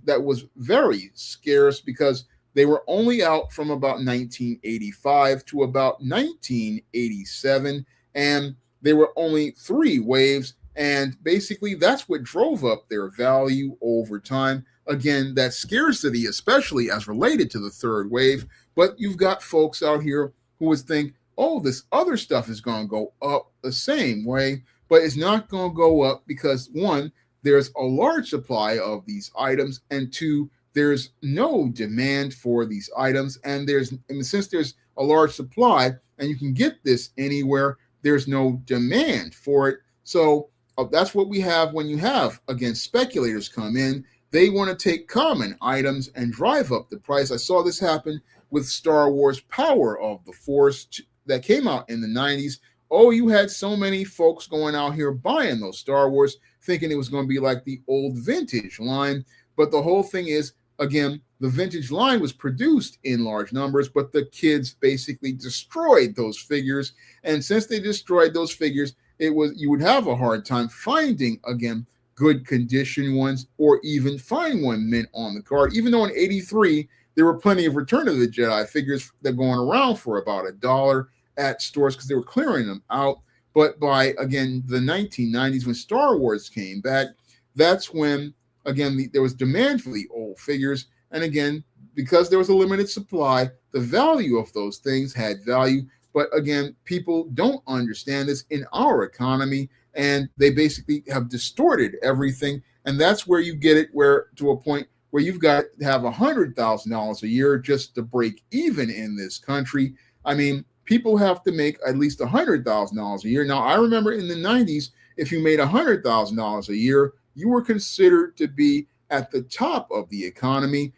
that was very scarce because they were only out from about 1985 to about 1987, and they were only 3 waves, and basically that's what drove up their value over time. Again, that scarcity, especially as related to the third wave, But you've got folks out here who would think, oh, this other stuff is going to go up the same way, but it's not going to go up because one, there's a large supply of these items, and two, there's no demand for these items. And since there's a large supply and you can get this anywhere, there's no demand for it. So that's what we have when you have, again, speculators come in. They want to take common items and drive up the price. I saw this happen with Star Wars Power of the Force that came out in the 90s. Oh, you had so many folks going out here buying those Star Wars, thinking it was going to be like the old vintage line. But the whole thing is, again, the vintage line was produced in large numbers, but the kids basically destroyed those figures. And since they destroyed those figures, you would have a hard time finding, again, good condition ones, or even find one mint on the card. Even though in '83 there were plenty of Return of the Jedi figures that going around for about $1 at stores because they were clearing them out. But by, again, the 1990s, when Star Wars came back, that's when, again, there was demand for the old figures. And again, because there was a limited supply, the value of those things had value. But again, people don't understand this in our economy, and they basically have distorted everything. And that's where you get it to a point where you've got to have $100,000 a year just to break even in this country. I mean, people have to make at least $100,000 a year. Now, I remember in the 90s, if you made $100,000 a year, you were considered to be at the top of the economy.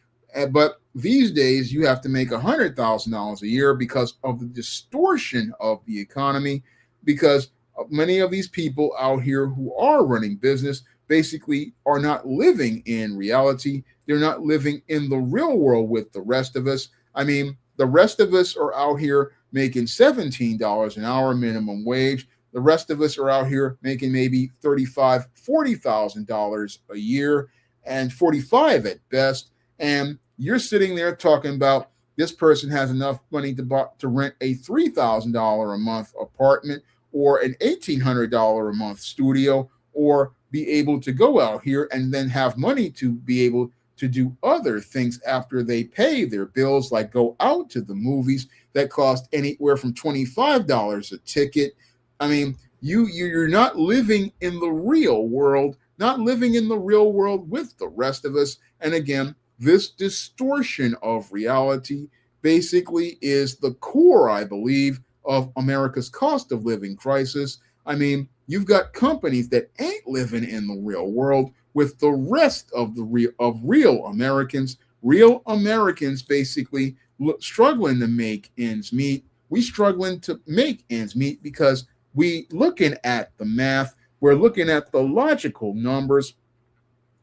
But these days, you have to make $100,000 a year because of the distortion of the economy, because many of these people out here who are running business basically are not living in reality. They're not living in the real world with the rest of us. I mean, the rest of us are out here making $17 an hour minimum wage. The rest of us are out here making maybe $35,000, $40,000 a year, and 45 at best. And you're sitting there talking about this person has enough money to rent a $3,000 a month apartment or an $1,800 a month studio, or be able to go out here and then have money to be able to do other things after they pay their bills, like go out to the movies that cost anywhere from $25 a ticket. I mean, you're not living in the real world, not living in the real world with the rest of us. And again, this distortion of reality basically is the core, I believe, of America's cost of living crisis. I mean, you've got companies that ain't living in the real world with the rest of real Americans. Real Americans basically struggling to make ends meet. We struggling to make ends meet because we looking at the math. We're looking at the logical numbers.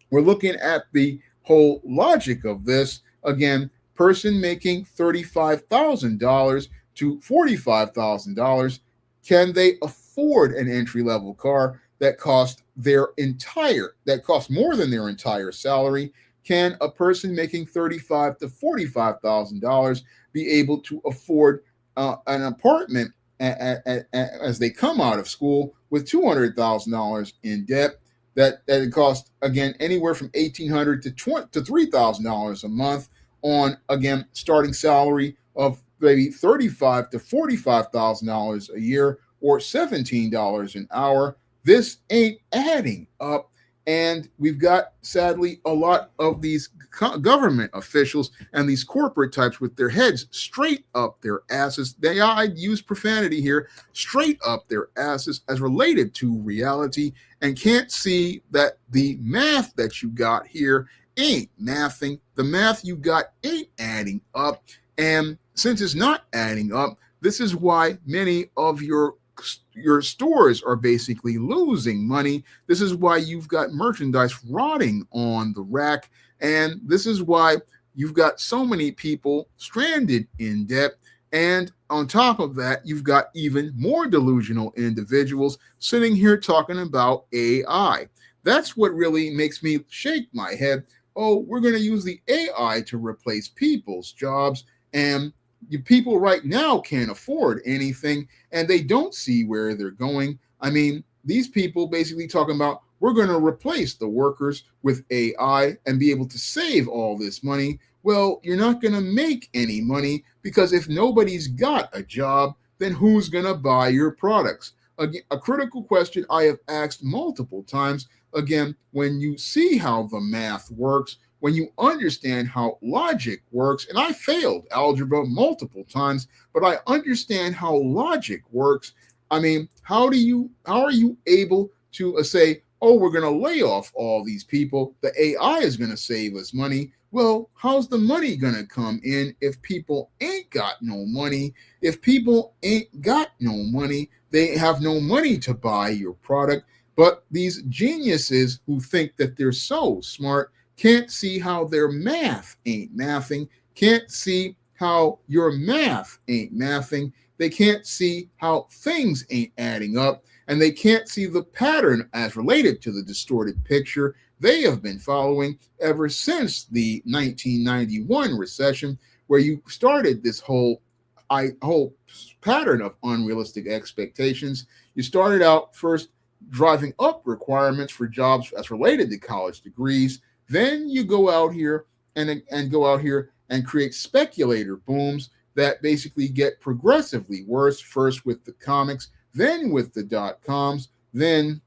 We're looking at the whole logic of this. Again, person making $35,000 to $45,000, can they afford an entry-level car that costs more than their entire salary? Can a person making $35,000 to $45,000 be able to afford an apartment as they come out of school with $200,000 in debt? That it costs, again, anywhere from $1,800 to $3,000 a month on, again, starting salary of maybe $35,000 to $45,000 a year, or $17 an hour. This ain't adding up. And we've got, sadly, a lot of these government officials and these corporate types with their heads straight up their asses. I use profanity here, straight up their asses as related to reality, and can't see that the math that you got here ain't mathing. The math you got ain't adding up. And since it's not adding up, this is why many of your stores are basically losing money. This is why you've got merchandise rotting on the rack. And this is why you've got so many people stranded in debt. And on top of that, you've got even more delusional individuals sitting here talking about AI. That's what really makes me shake my head. Oh, we're going to use the AI to replace people's jobs. And people right now can't afford anything, and they don't see where they're going. I mean, these people basically talking about, we're going to replace the workers with AI and be able to save all this money. Well, you're not going to make any money because if nobody's got a job, then who's going to buy your products? Again, a critical question I have asked multiple times. Again, when you see how the math works, when you understand how logic works, and I failed algebra multiple times, but I understand how logic works. I mean, how are you able to say, oh, we're going to lay off all these people, the AI is going to save us money? Well, how's the money going to come in if people ain't got no money? If people ain't got no money, they have no money to buy your product. But these geniuses who think that they're so smart can't see how their math ain't mathing, can't see how your math ain't mathing. They can't see how things ain't adding up, and they can't see the pattern as related to the distorted picture they have been following ever since the 1991 recession, where you started this whole pattern of unrealistic expectations. You started out first driving up requirements for jobs as related to college degrees. Then you go out here and create speculator booms that basically get progressively worse, first with the comics, then with the .coms, then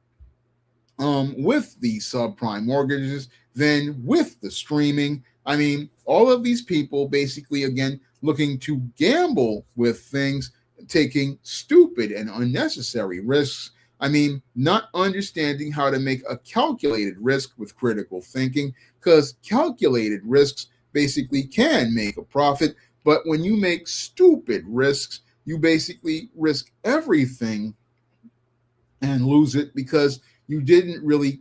with the subprime mortgages, then with the streaming. I mean, all of these people basically, again, looking to gamble with things, taking stupid and unnecessary risks. I mean, not understanding how to make a calculated risk with critical thinking, because calculated risks basically can make a profit. But when you make stupid risks, you basically risk everything and lose it because you didn't really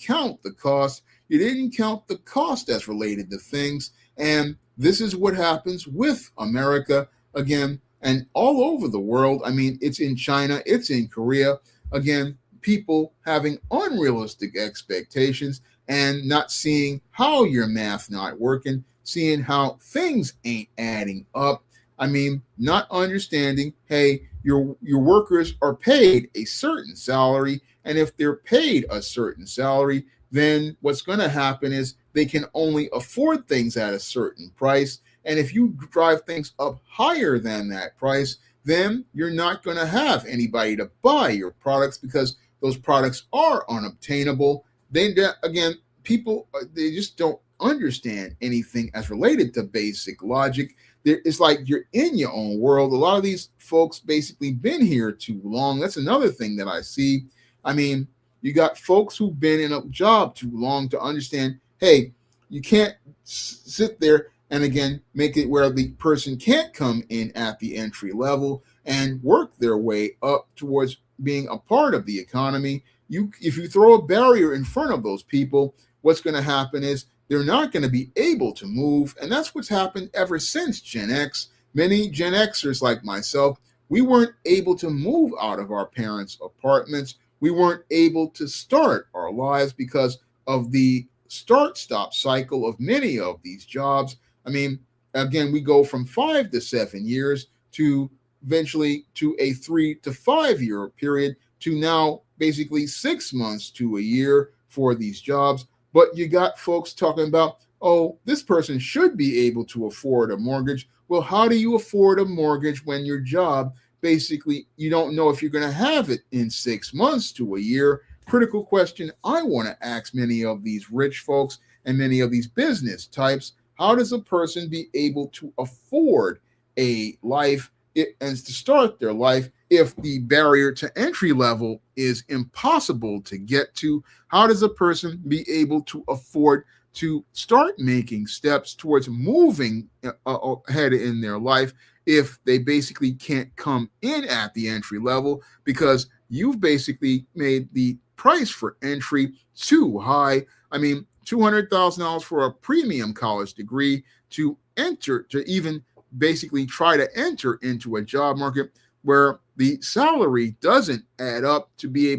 count the cost. You didn't count the cost as related to things. And this is what happens with America again and all over the world. I mean, it's in China, it's in Korea. Again, people having unrealistic expectations and not seeing how your math not working, seeing how things ain't adding up. I mean, not understanding, hey, your workers are paid a certain salary, and if they're paid a certain salary, then what's going to happen is they can only afford things at a certain price. And if you drive things up higher than that price, then you're not going to have anybody to buy your products because those products are unobtainable. Then again, people, they just don't understand anything as related to basic logic. It's like you're in your own world. A lot of these folks basically been here too long. That's another thing that I see. I mean, you got folks who've been in a job too long to understand, hey, you can't sit there and again make it where the person can't come in at the entry level and work their way up towards being a part of the economy. If you throw a barrier in front of those people, what's going to happen is they're not going to be able to move. And that's what's happened ever since Gen X. Many Gen Xers like myself, we weren't able to move out of our parents' apartments. We weren't able to start our lives because of the start-stop cycle of many of these jobs. I mean, again, we go from 5 to 7 years to eventually to a 3 to 5 year period to now basically 6 months to a year for these jobs. But you got folks talking about, oh, this person should be able to afford a mortgage. Well, how do you afford a mortgage when your job, basically, you don't know if you're going to have it in 6 months to a year? Critical question I want to ask many of these rich folks and many of these business types. How does a person be able to afford a life and to start their life if the barrier to entry level is impossible to get to? How does a person be able to afford to start making steps towards moving ahead in their life if they basically can't come in at the entry level because you've basically made the price for entry too high? I mean, $200,000 for a premium college degree to enter, to even basically try to enter into a job market where the salary doesn't add up to be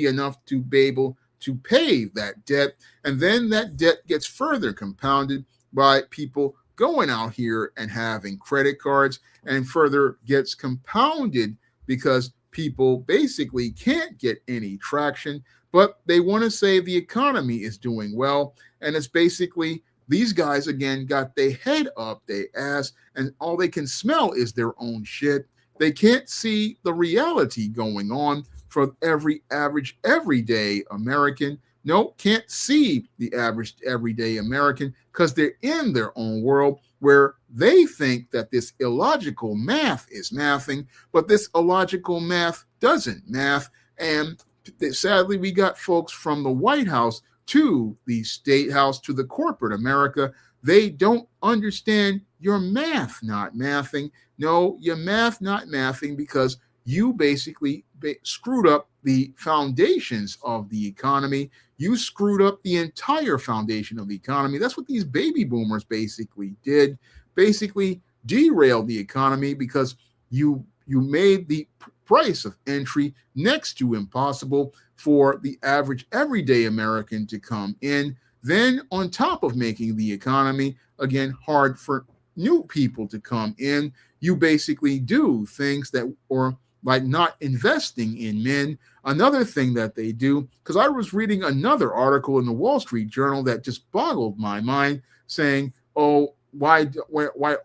enough to be able to pay that debt. And then that debt gets further compounded by people going out here and having credit cards, and further gets compounded because people basically can't get any traction, but they want to say the economy is doing well. And it's basically these guys, again, got their head up their ass, and all they can smell is their own shit. They can't see the reality going on for every average, everyday American. No, can't see the average, everyday American because they're in their own world where they think that this illogical math is mathing, but this illogical math doesn't math. And sadly, we got folks from the White House to the State House to the corporate America. They don't understand your math not mathing. No, your math not mathing because you basically screwed up the foundations of the economy. You screwed up the entire foundation of the economy. That's what these baby boomers basically did. Basically derailed the economy because you made the price of entry next to impossible for the average everyday American to come in. Then on top of making the economy, again, hard for new people to come in, you basically do things that are like not investing in men. Another thing that they do, because I was reading another article in the Wall Street Journal that just boggled my mind, saying, oh, why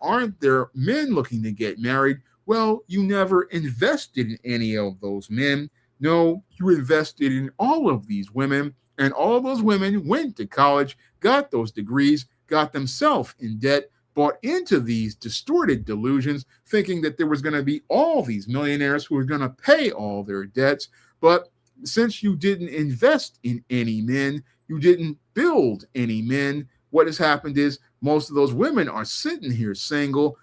aren't there men looking to get married? Well, you never invested in any of those men. No, you invested in all of these women, and all those women went to college, got those degrees, got themselves in debt, bought into these distorted delusions, thinking that there was going to be all these millionaires who were going to pay all their debts. But since you didn't invest in any men, you didn't build any men, what has happened is most of those women are sitting here single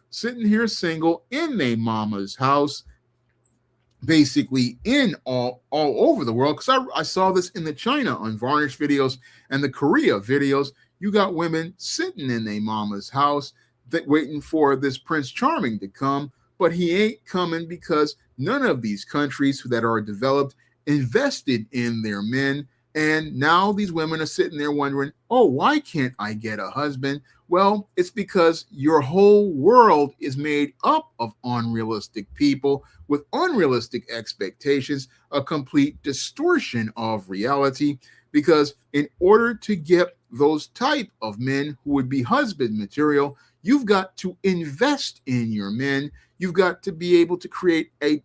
in their mama's house, basically in all over the world. Because I saw this in the China Unvarnished videos and the Korea videos. You got women sitting in their mama's house waiting for this Prince Charming to come, but he ain't coming because none of these countries that are developed invested in their men. And now these women are sitting there wondering, oh, why can't I get a husband? Well, it's because your whole world is made up of unrealistic people with unrealistic expectations, a complete distortion of reality. Because in order to get those type of men who would be husband material, you've got to invest in your men. You've got to be able to create a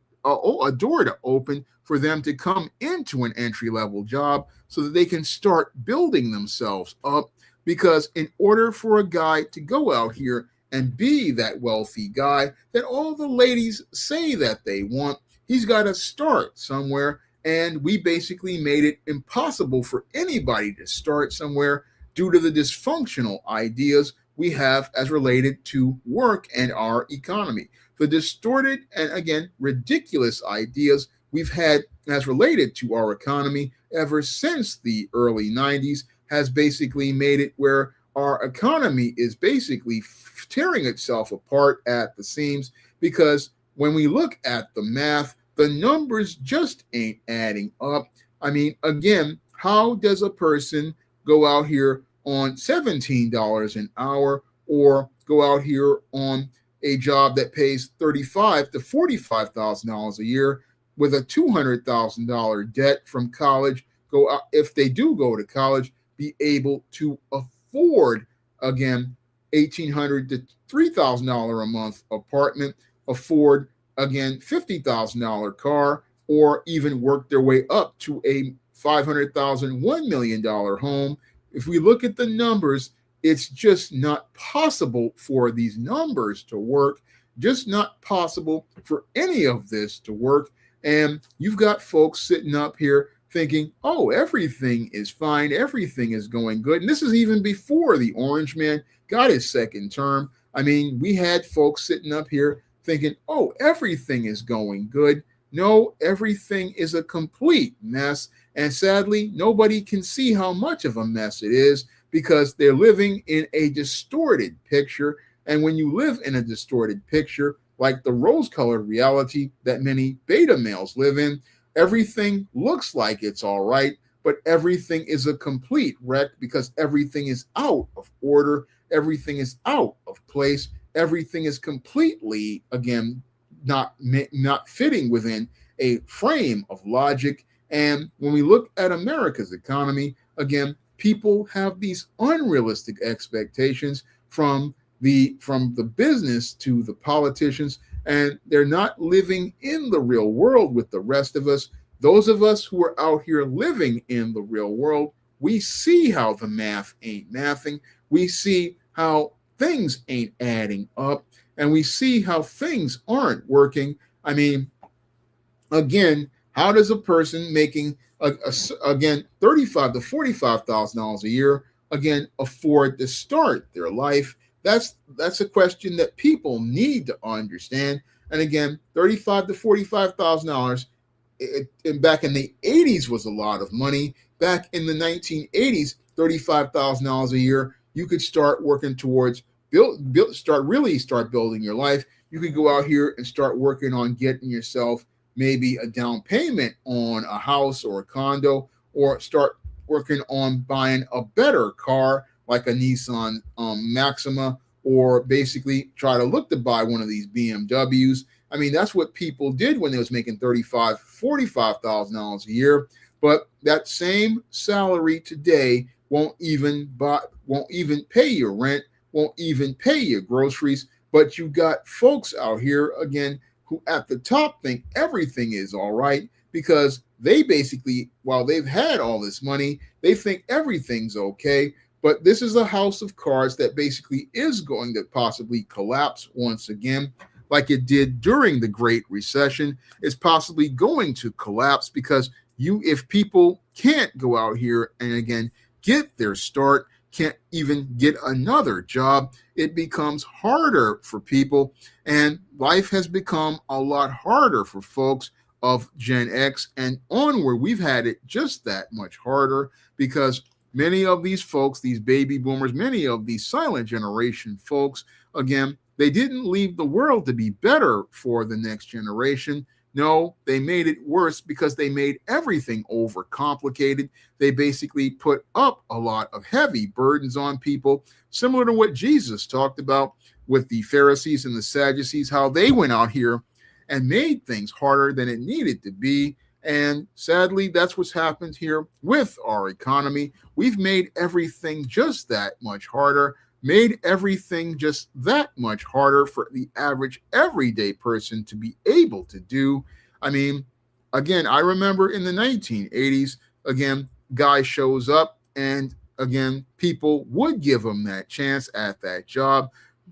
door to open for them to come into an entry-level job so that they can start building themselves up. Because in order for a guy to go out here and be that wealthy guy that all the ladies say that they want, he's got to start somewhere. And we basically made it impossible for anybody to start somewhere due to the dysfunctional ideas we have as related to work and our economy. The distorted and, again, ridiculous ideas we've had as related to our economy ever since the early 90s has basically made it where our economy is basically tearing itself apart at the seams, because when we look at the math, the numbers just ain't adding up. I mean, again, how does a person go out here on $17 an hour or go out here on a job that pays $35,000 to $45,000 a year with a $200,000 debt from college, go out, if they do go to college, be able to afford, again, $1,800 to $3,000 a month apartment, afford, again, $50,000 car, or even work their way up to a $500,000, $1 million home. If we look at the numbers, it's just not possible for these numbers to work, just not possible for any of this to work. And you've got folks sitting up here thinking, oh, everything is fine, everything is going good. And this is even before the Orange Man got his second term. I mean, we had folks sitting up here thinking, oh, everything is going good. No, everything is a complete mess. And sadly, nobody can see how much of a mess it is because they're living in a distorted picture. And when you live in a distorted picture, like the rose-colored reality that many beta males live in, everything looks like it's all right, but everything is a complete wreck because everything is out of order. Everything is out of place. Everything is completely, again, not fitting within a frame of logic. And when we look at America's economy, again, people have these unrealistic expectations from the business to the politicians, and they're not living in the real world with the rest of us. Those of us who are out here living in the real world, we see how the math ain't mathing. We see how things ain't adding up, and we see how things aren't working. I mean, again, how does a person making again $35,000 to $45,000 a year again afford to start their life? That's a question that people need to understand. And again, $35,000 to $45,000 back in the 80s was a lot of money. Back in the 1980s, $35,000 a year, you could start working towards start building your life. You could go out here and start working on getting yourself maybe a down payment on a house or a condo, or start working on buying a better car like a Nissan Maxima, or basically try to look to buy one of these BMWs. I mean, that's what people did when they was making $35,000, $45,000 a year. But that same salary today won't even pay your rent, won't even pay your groceries. But you got folks out here again who at the top think everything is all right, because they basically, while they've had all this money, they think everything's okay. But this is a house of cards that basically is going to possibly collapse once again, like it did during the Great Recession. Is possibly going to collapse because if people can't go out here and again get their start, can't even get another job, it becomes harder for people, and life has become a lot harder for folks of Gen X and onward. We've had it just that much harder because many of these folks, these baby boomers, many of these silent generation folks, again, they didn't leave the world to be better for the next generation. No, they made it worse because they made everything overcomplicated. They basically put up a lot of heavy burdens on people, similar to what Jesus talked about with the Pharisees and the Sadducees, how they went out here and made things harder than it needed to be. And sadly, that's what's happened here with our economy. We've made everything just that much harder, made everything just that much harder for the average everyday person to be able to do. I mean, again, I remember in the 1980s, again, guy shows up and again, people would give him that chance at that job.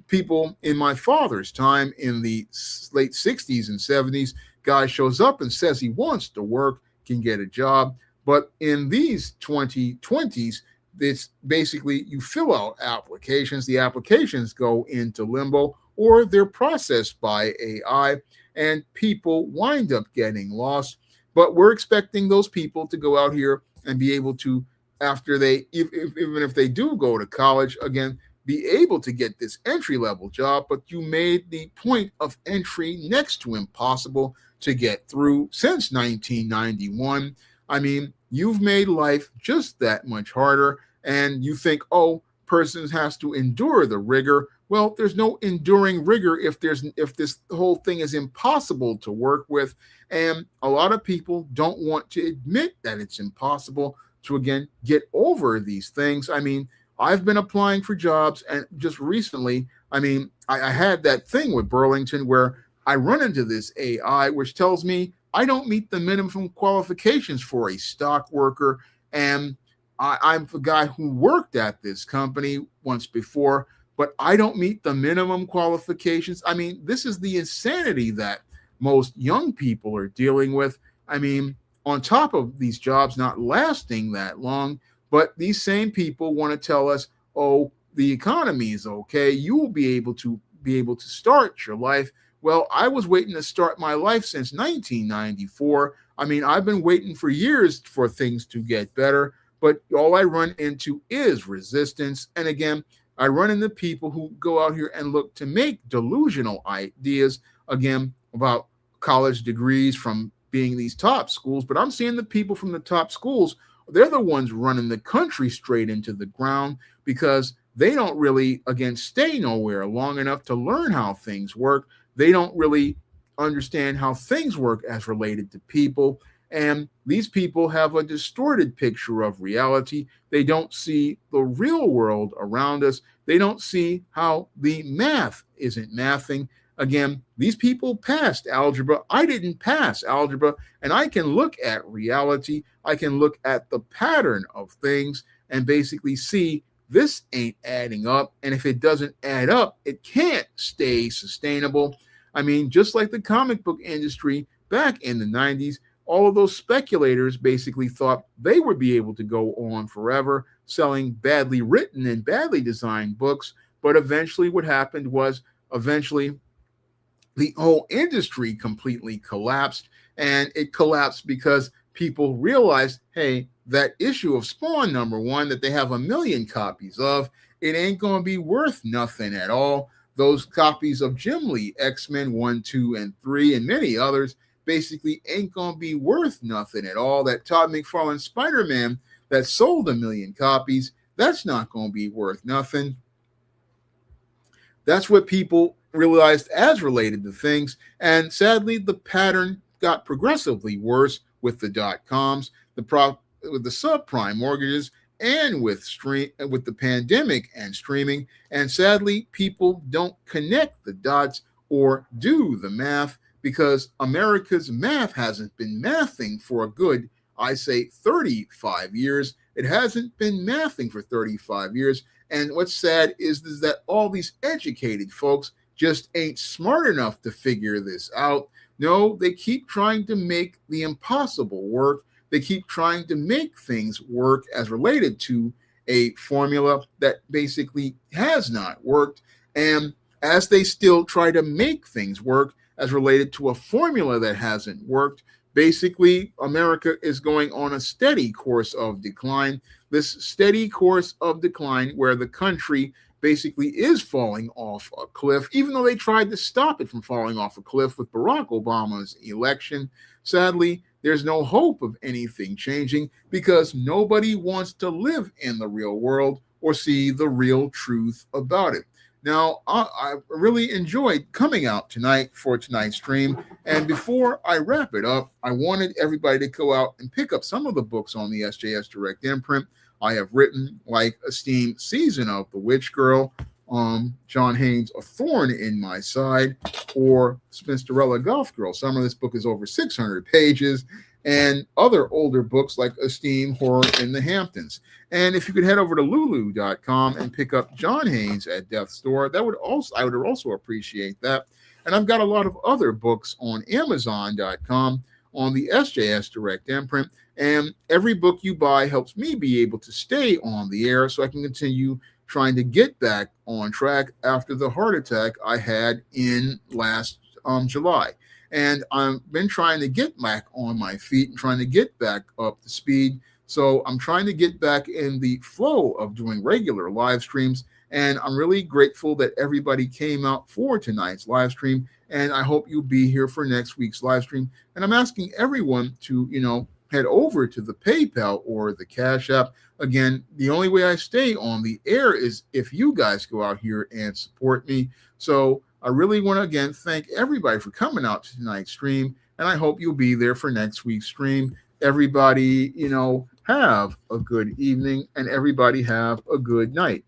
People in my father's time in the late 60s and 70s, guy shows up and says he wants to work, can get a job. But in these 2020s, it's basically you fill out applications. The applications go into limbo or they're processed by AI, and people wind up getting lost. But we're expecting those people to go out here and be able to, after they, even if they do go to college, again, be able to get this entry-level job. But you made the point of entry next to impossible to get through since 1991. I mean, you've made life just that much harder, and you think, oh, persons has to endure the rigor. Well, there's no enduring rigor if this whole thing is impossible to work with. And a lot of people don't want to admit that it's impossible to, again, get over these things. I mean, I've been applying for jobs, and just recently, I mean, I had that thing with Burlington where I run into this AI, which tells me I don't meet the minimum qualifications for a stock worker. And I'm the guy who worked at this company once before, but I don't meet the minimum qualifications. I mean, this is the insanity that most young people are dealing with. I mean, on top of these jobs not lasting that long, but these same people want to tell us, oh, the economy is okay. You will be able to start your life. Well, I was waiting to start my life since 1994. I mean, I've been waiting for years for things to get better, but all I run into is resistance. And again, I run into people who go out here and look to make delusional ideas, again, about college degrees from being these top schools. But I'm seeing the people from the top schools, they're the ones running the country straight into the ground because they don't really, again, stay nowhere long enough to learn how things work. They don't really understand how things work as related to people. And these people have a distorted picture of reality. They don't see the real world around us. They don't see how the math isn't mathing. Again, these people passed algebra. I didn't pass algebra, and I can look at reality. I can look at the pattern of things and basically see this ain't adding up. And if it doesn't add up, it can't stay sustainable. I mean, just like the comic book industry back in the 90s, all of those speculators basically thought they would be able to go on forever selling badly written and badly designed books. But eventually, what happened was eventually the whole industry completely collapsed. And it collapsed because people realized, hey, that issue of Spawn #1 that they have a million copies of, it ain't going to be worth nothing at all. Those copies of Jim Lee, X-Men 1, 2, and 3, and many others basically ain't going to be worth nothing at all. That Todd McFarlane Spider-Man that sold a million copies, that's not going to be worth nothing. That's what people realized as related to things. And sadly, the pattern got progressively worse with the dot-coms, with the subprime mortgages, and with the pandemic and streaming. And sadly, people don't connect the dots or do the math because America's math hasn't been mathing for a good, I say, 35 years. It hasn't been mathing for 35 years. And what's sad is that all these educated folks just ain't smart enough to figure this out. No, they keep trying to make the impossible work. They keep trying to make things work as related to a formula that basically has not worked. And as they still try to make things work as related to a formula that hasn't worked, basically America is going on a steady course of decline. This steady course of decline where the country basically is falling off a cliff, even though they tried to stop it from falling off a cliff with Barack Obama's election. Sadly, there's no hope of anything changing because nobody wants to live in the real world or see the real truth about it. Now, I really enjoyed coming out tonight for tonight's stream. And before I wrap it up, I wanted everybody to go out and pick up some of the books on the SJS Direct imprint I have written, like esteemed Season of the Witch Girl, John Haynes' A Thorn in My Side, or Spinsterella Golf Girl. Some of this book is over 600 pages, and other older books like Esteemed Horror in the Hamptons. And if you could head over to lulu.com and pick up John Haynes at Death's Door, I would also appreciate that. And I've got a lot of other books on Amazon.com on the SJS Direct imprint. And every book you buy helps me be able to stay on the air so I can continue trying to get back on track after the heart attack I had in last July. And I've been trying to get back on my feet and trying to get back up to speed. So I'm trying to get back in the flow of doing regular live streams. And I'm really grateful that everybody came out for tonight's live stream. And I hope you'll be here for next week's live stream. And I'm asking everyone to, head over to the PayPal or the Cash App. Again, the only way I stay on the air is if you guys go out here and support me. So I really want to, again, thank everybody for coming out to tonight's stream. And I hope you'll be there for next week's stream. Everybody, have a good evening and everybody have a good night.